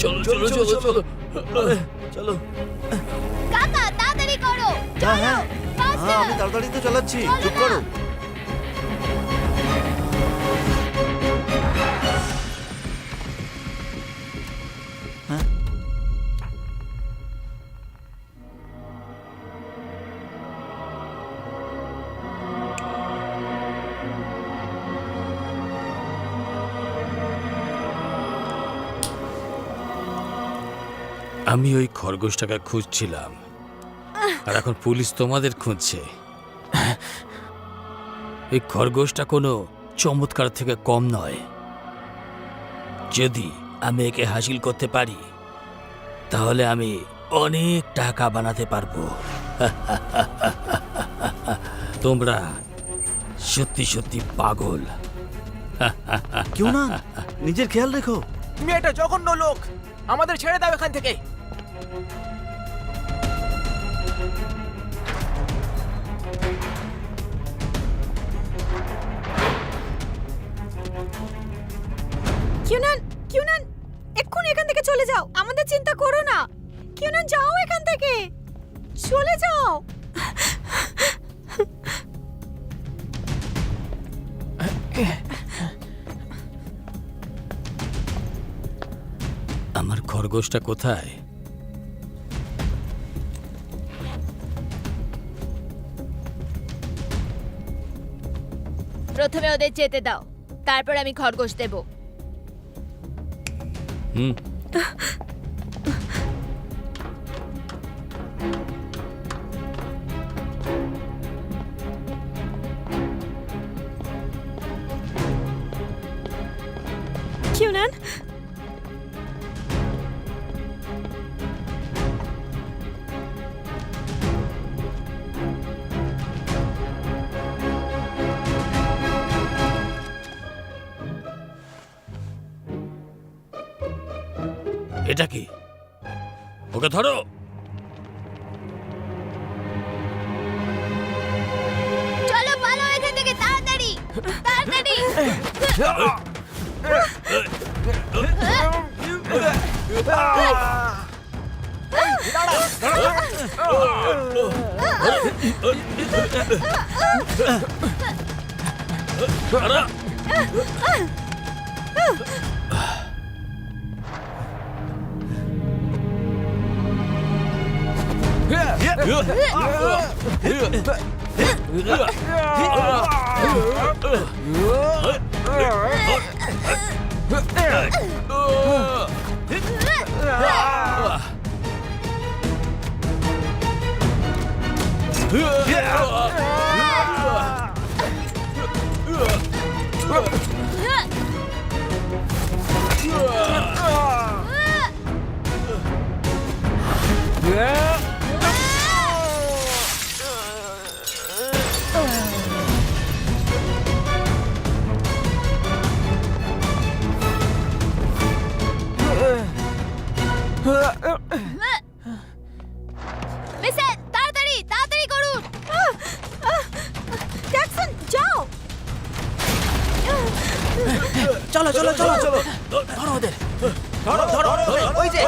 চলো চলো চলো চলো চলো। কাকা তাড়াতাড়ি করো, হ্যাঁ হ্যাঁ faster! হ্যাঁ, আমি তাড়াতাড়ি তো চালাচ্ছি, চুপ করো। হ্যাঁ আমি ওই খরগোশটাকে খুঁজছিলাম আর এখন পুলিশ তোমাদের খুঁজছে। এই খরগোশটা কোনো চমৎকার থেকে কম নয়। যদি আমি একে হাসিল করতে পারি তাহলে আমি অনেক টাকা বানাতে পারবো। তোমরা সত্যি সত্যি পাগল। কেউ না, নিজের খেয়াল রেখো। তুমি একটা জঘন্য লোক, আমাদের ছেড়ে দাও এখান থেকে। কিউনান, কিউনান, এক্ষুনি এখান থেকে চলে যাও, আমাদের চিন্তা করো না। কিউনান, যাও এখান থেকে, চলে যাও। আমার খরগোশটা কোথায়? প্রথমে ওদের যেতে দাও, তারপর আমি খরগোশ দেব। হুম, কিউনান, এটা কি? ওকে ধরো। চলো পালো এখান থেকে, তাড়াতাড়ি তাড়াতাড়ি। মিসেস, তাড়াতাড়ি তাড়াতাড়ি করুন। জ্যাকসন, যাও। চলো চলো চলো চলো, ধরো ওদের, ধরো ধরো, ওই যে।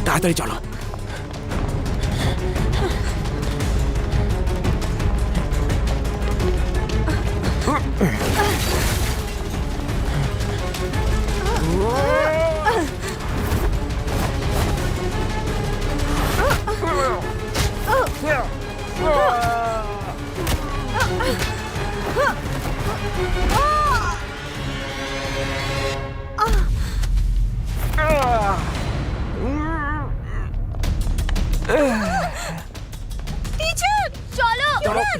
তাড়াতাড়ি চলো। টিচার চলো,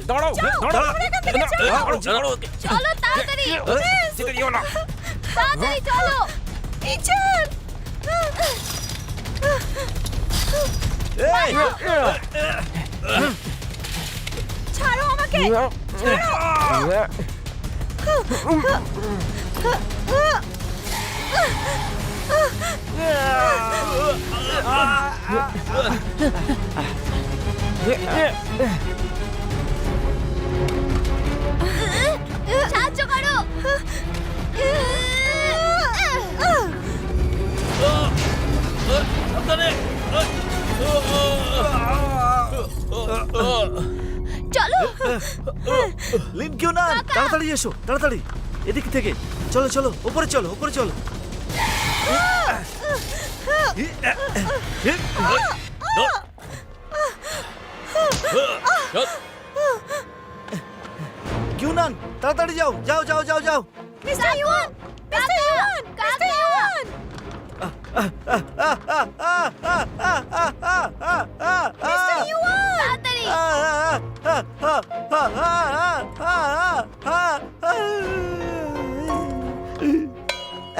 দাঁড়াও দাঁড়াও, চলো তাড়াতাড়ি, তাড়াতাড়ি চলো। টিচার, ছাড়ো আমাকে, ছাড়ো। সাহায্য করো। চলো। লিন কিউনান, তাড়াতাড়ি এসো, তাড়াতাড়ি এদিক থেকে। চলো চলো, উপরে চলো, উপরে চলো। কিউনান, তাড়াতাড়ি যাও, যাও যাও যাও যাও। Mister yuan, mister yuan, mister yuan. Mister yuan, তাড়াতাড়ি।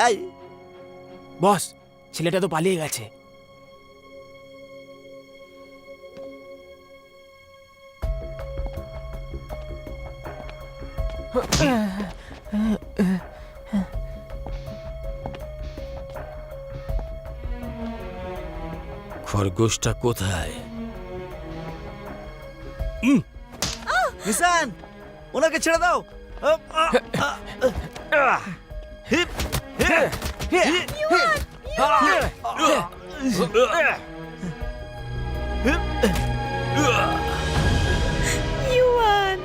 এই, বস, ছেলেটা তো পালিয়ে গেছে। খরগোশটা কোথায়? মিসান, ওনাকে ছেড়ে দাও। হিপ, হিপ, হিপ, ইউয়ান,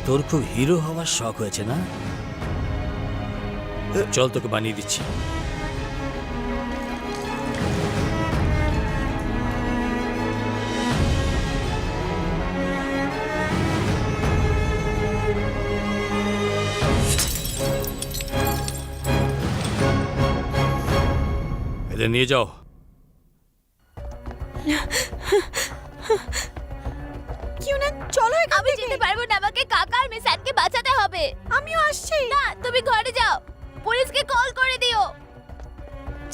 তোর খুব হিরো হওয়ার শখ হয়েছে না? চল, তোকে বানিয়ে দিচ্ছি। এদের নিয়ে যাও। কিউনান, চলো এখান আমি থেকে। যেতে পারবো না, আমাকে কাকা আর মিস অ্যানকে বাঁচাতে হবে। আমিও আসছি। না, তুমি ঘরে যাও, পুলিশকে কল করে দিও।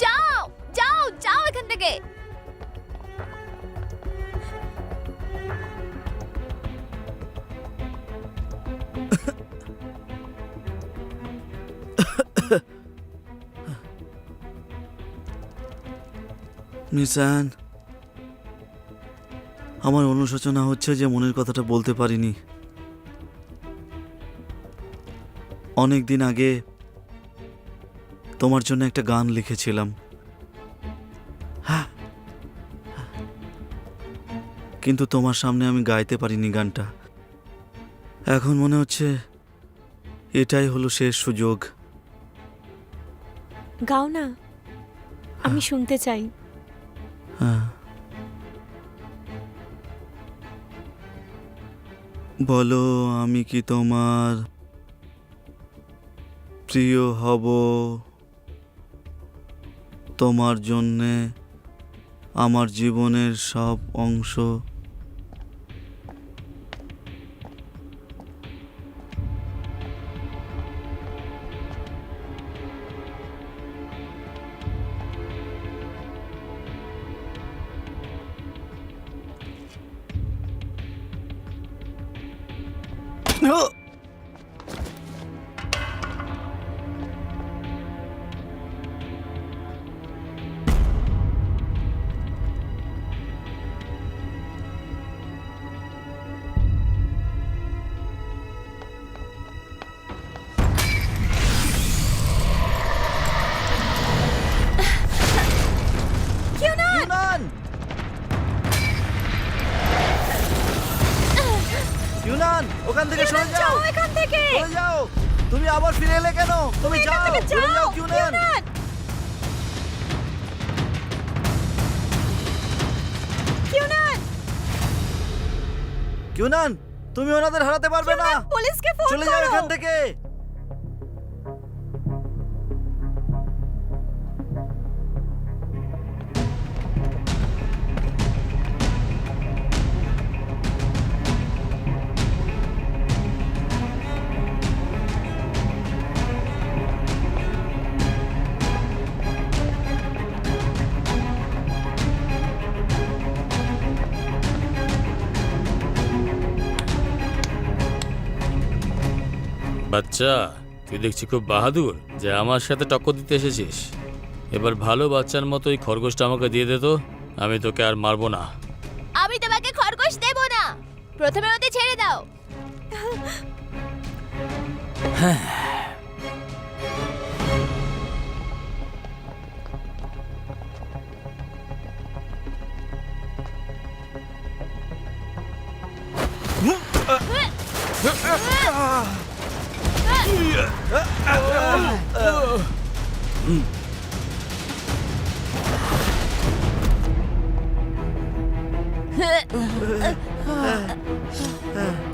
যাও যাও যাও এখান থেকে। মিসান, আমার অনুশোচনা হচ্ছে যে মনের কথাটা বলতে পারিনি। অনেক দিন আগে তোমার জন্য একটা গান লিখেছিলাম, কিন্তু তোমার সামনে আমি গাইতে পারিনি গানটা। এখন মনে হচ্ছে এটাই হলো শেষ সুযোগ। গাও না, আমি শুনতে চাই। হ্যাঁ, বলো আমি কি তোমার প্রিয় হব, তোমার জন্যে আমার জীবনের সব অংশ। ইউনান! ইউনান, ওখান থেকে সরে যাও, এখান থেকে। সরে যাও। তুমি আবার ফিরে এলে কেন? তুমি যাও, সরে যাও কিউনান। কিউনান, কিউনান, তুমি ওনাদের হারাতে পারবে না। পুলিশকে ফোন চলে যাও করো। এখান থেকে। বাচ্চা, তুই দেখছি খুব বাহাদুর যে আমার সাথে টক্কর দিতে এসেছিস। এবার ভালো বাচ্চার মতো এই খরগোশটা আমাকে দিয়ে দে তো, আমি তোকে আর মারবো না। আমি তোমাকে খরগোশ দেব না, প্রথমে ওদের ছেড়ে দাও।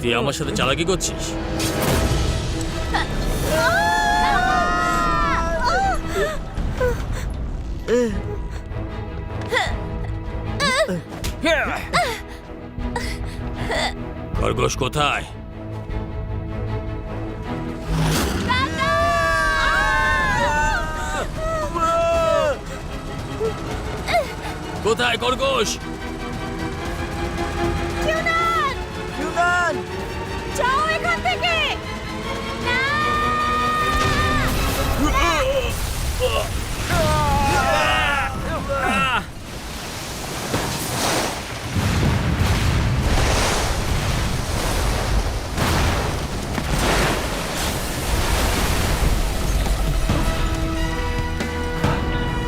তুই আমার সাথে চালাকি করছিস? খরগোশ কোথায়? কোথায় খরগোশ? যাও এখান থেকে।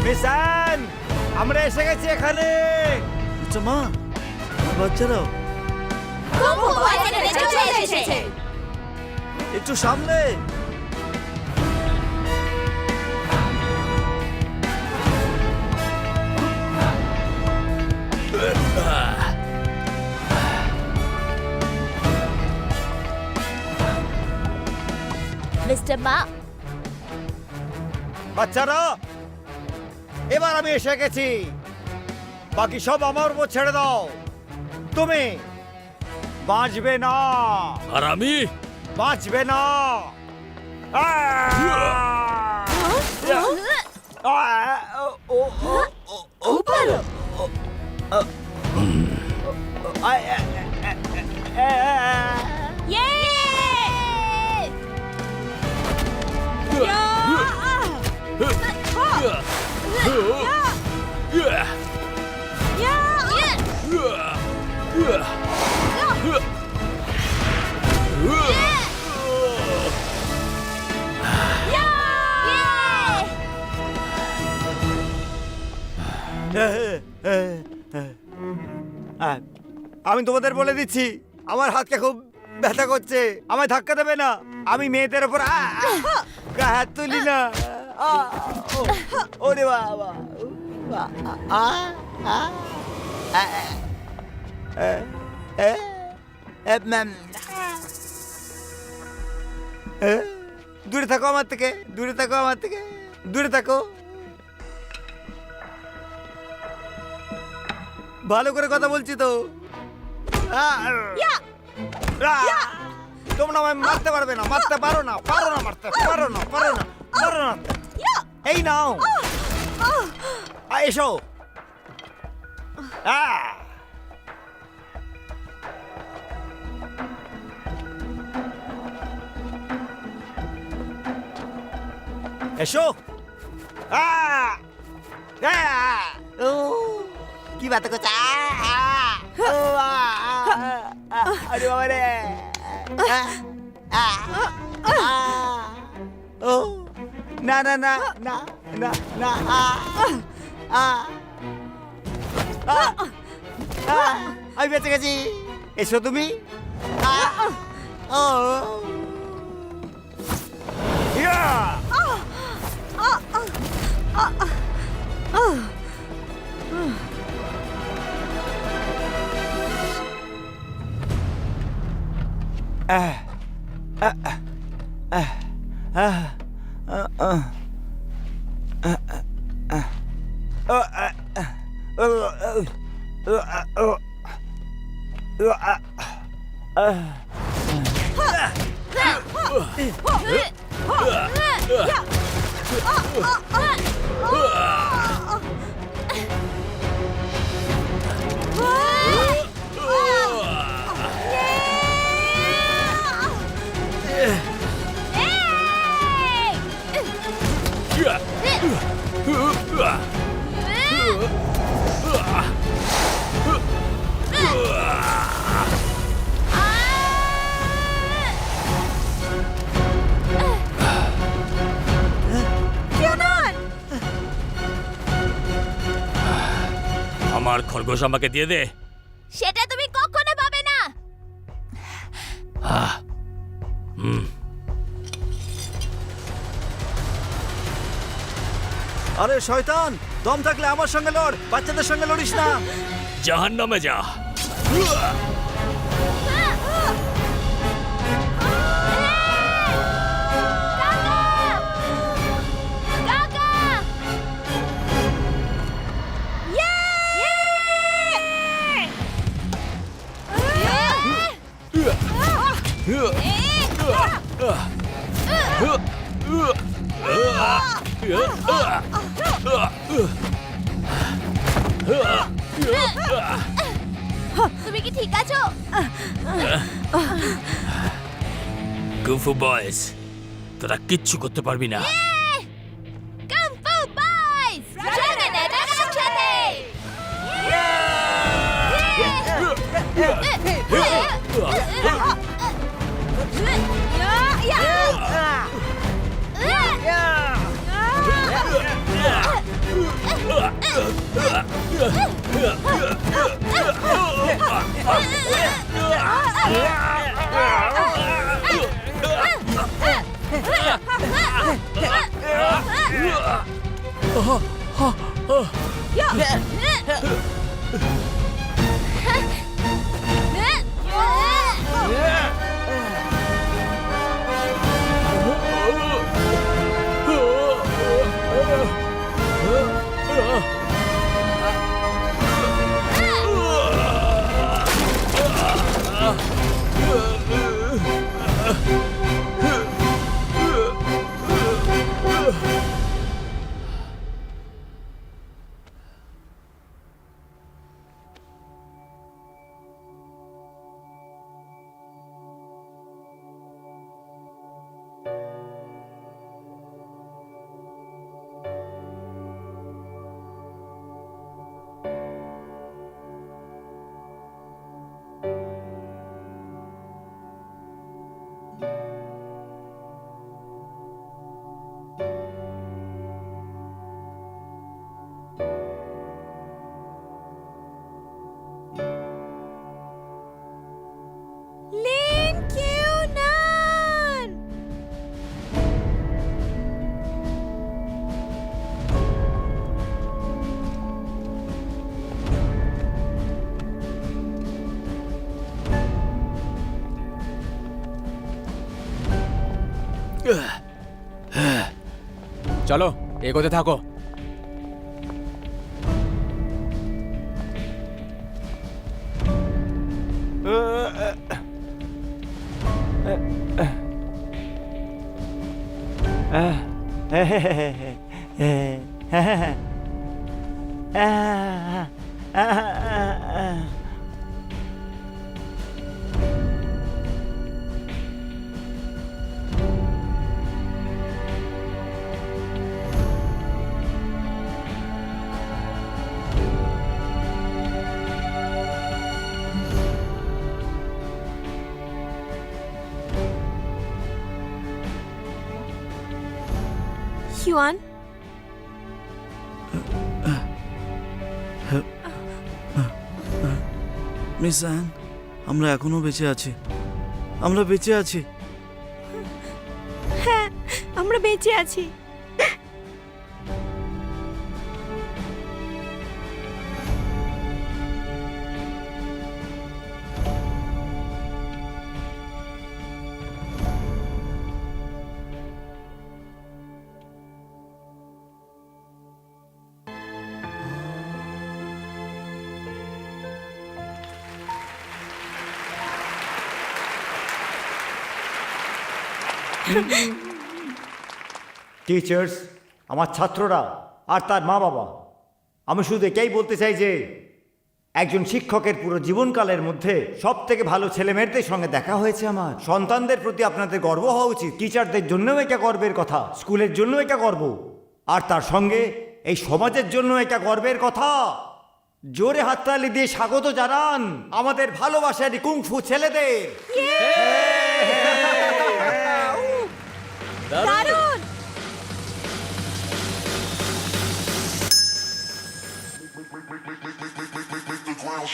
মিস অ্যান, আমরা এসে গেছি এখানে। আচ্ছা মা, বাচ্চারাও একটু সামনে। মিস্টার মা, বাচ্চারা, এবার আমি এসে গেছি। বাকি সব আমার উপর ছেড়ে দাও। তুমি বাঁচবে না, আর আমি? বাঁচবে না। খুব ভালো। আমি তোমাদের বলে দিচ্ছি, আমার হাতকে খুব ব্যথা করছে। আমায় ধাক্কা দেবে না, আমি মেয়েদের ওপর গায়ে হাত তুলি না। ওরে বাবা, দূরে থাকো আমার থেকে, দূরে থাকো আমার থেকে, দূরে থাকো। ভালো করে কথা বলছি তো। তোমরা আমায় মারতে পারবে না, মারতে পারো না, পারো না, মারতে পারো না, পারো না, পারো না। এই নাও, এসো। এসো। কি বাত করছে? আরে বাবা রে। ও না না না না না না। আমি বেঁচে গেছি। এসো তুমি। ও আমার খরগোশ আমাকে দিয়ে দে। সেটা তুমি কখনো পাবে না। আহ, হুম। আরে শয়তান, দম থাকলে আমার সঙ্গে লড়, বাচ্চাদের সঙ্গে লড়িস না। জাহান্নামে যা। তুমি কি ঠিক আছো? কুফু বয়েস, তোরা কিচ্ছু করতে পারবি না। কাং ফু বয়েজ ড্রাগন একসাথে। লিন কিউনান। চলো এগোতে থাকো। হিউয়ান, মিস অ্যান, আমরা এখনো বেঁচে আছি, আমরা বেঁচে আছি। হ্যাঁ আমরা বেঁচে আছি। টিচার্স, আমার ছাত্ররা আর তার মা বাবা, আমি শুধু এটাই বলতে চাই যে একজন শিক্ষকের পুরো জীবনকালের মধ্যে সব থেকে ভালো ছেলেমেয়েদের সঙ্গে দেখা হয়েছে আমার। সন্তানদের প্রতি আপনাদের গর্ব হওয়া উচিত। টিচারদের জন্যও এটা গর্বের কথা, স্কুলের জন্য এটা গর্ব, আর তার সঙ্গে এই সমাজের জন্য এটা গর্বের কথা। জোরে হাততালি দিয়ে স্বাগত জানান আমাদের ভালোবাসার কুংফু ছেলেদের। দারুণ। ও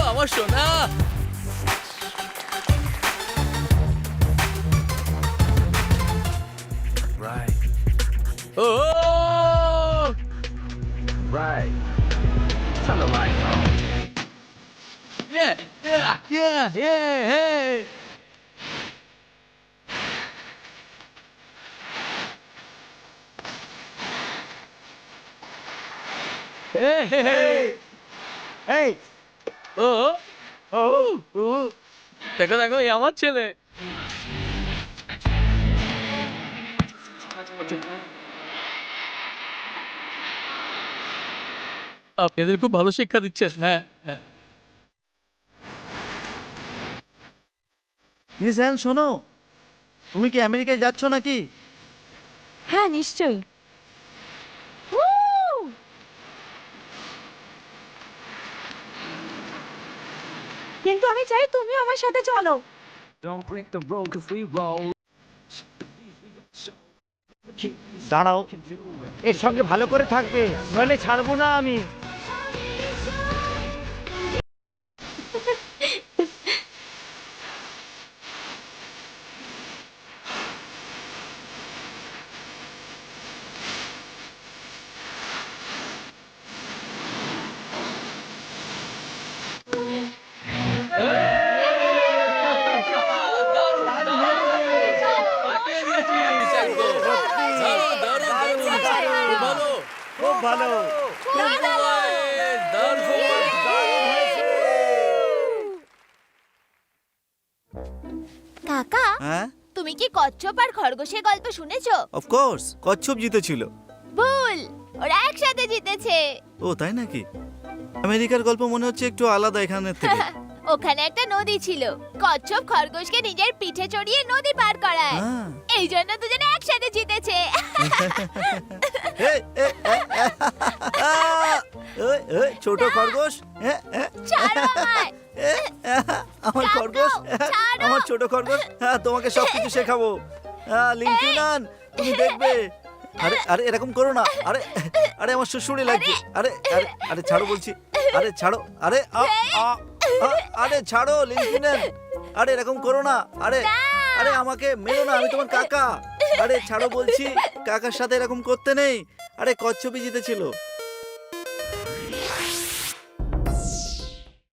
আমার সোনা, ও এই ও ও ও দেখো দেখো এই আমার ছেলে। আপনি এদের খুব ভালো শিক্ষা দিচ্ছেন। হ্যাঁ হ্যাঁ। মিস অ্যান শোনো, তুমি কি আমেরিকায় যাচ্ছ নাকি? হ্যাঁ নিশ্চয়ই। কিন্তু আমি চাই তুমিও আমার সাথে চলো। দাঁড়াও, এর সঙ্গে ভালো করে থাকবে, নইলে ছাড়বো না আমি। খুব ভালো। কাকা, হ্যাঁ, তুমি কি কচ্ছপ আর খরগোশের গল্প শুনেছো? অফকোর্স কচ্ছপ জিতেছিল। ভুল, ওরা একসাথে জিতেছে। ও তাই নাকি? আমেরিকার গল্প মনে হচ্ছে একটু আলাদা এখানের থেকে। ওখানে একটা নদী ছিল, কচ্ছপ খরগোশকে নিজের পিঠে চড়িয়ে নদী পার করায়, হ্যাঁ। এই জন্য দুজনে একসাথে জিতেছে। এ, এ, এ, এ, এ, ছোট খরগোশ, এ, এ, ছাড়ো আমায়। এ, আমার খরগোশ, ছাড়ো। আমার ছোট খরগোশ, হ্যাঁ তোমাকে সবকিছু শেখাবো। লিঙ্কিনান, তুমি দেখবে। আরে আরে এরকম করো না, আরে আরে আমার শ্বশুরে লাগবে। আরে আরে আরে ছাড়ো বলছি, আরে ছাড়ো, আরে আরে ছাড়ো লিঙ্কিনান, আরে এরকম করো না, আরে আরে আমাকে মেরো না, আমি তোমার কাকা। আরে ছাড়ো বলছি, কাকার সাথে এরকম করতে নেই। আরে কচ্ছপই জিতেছিল।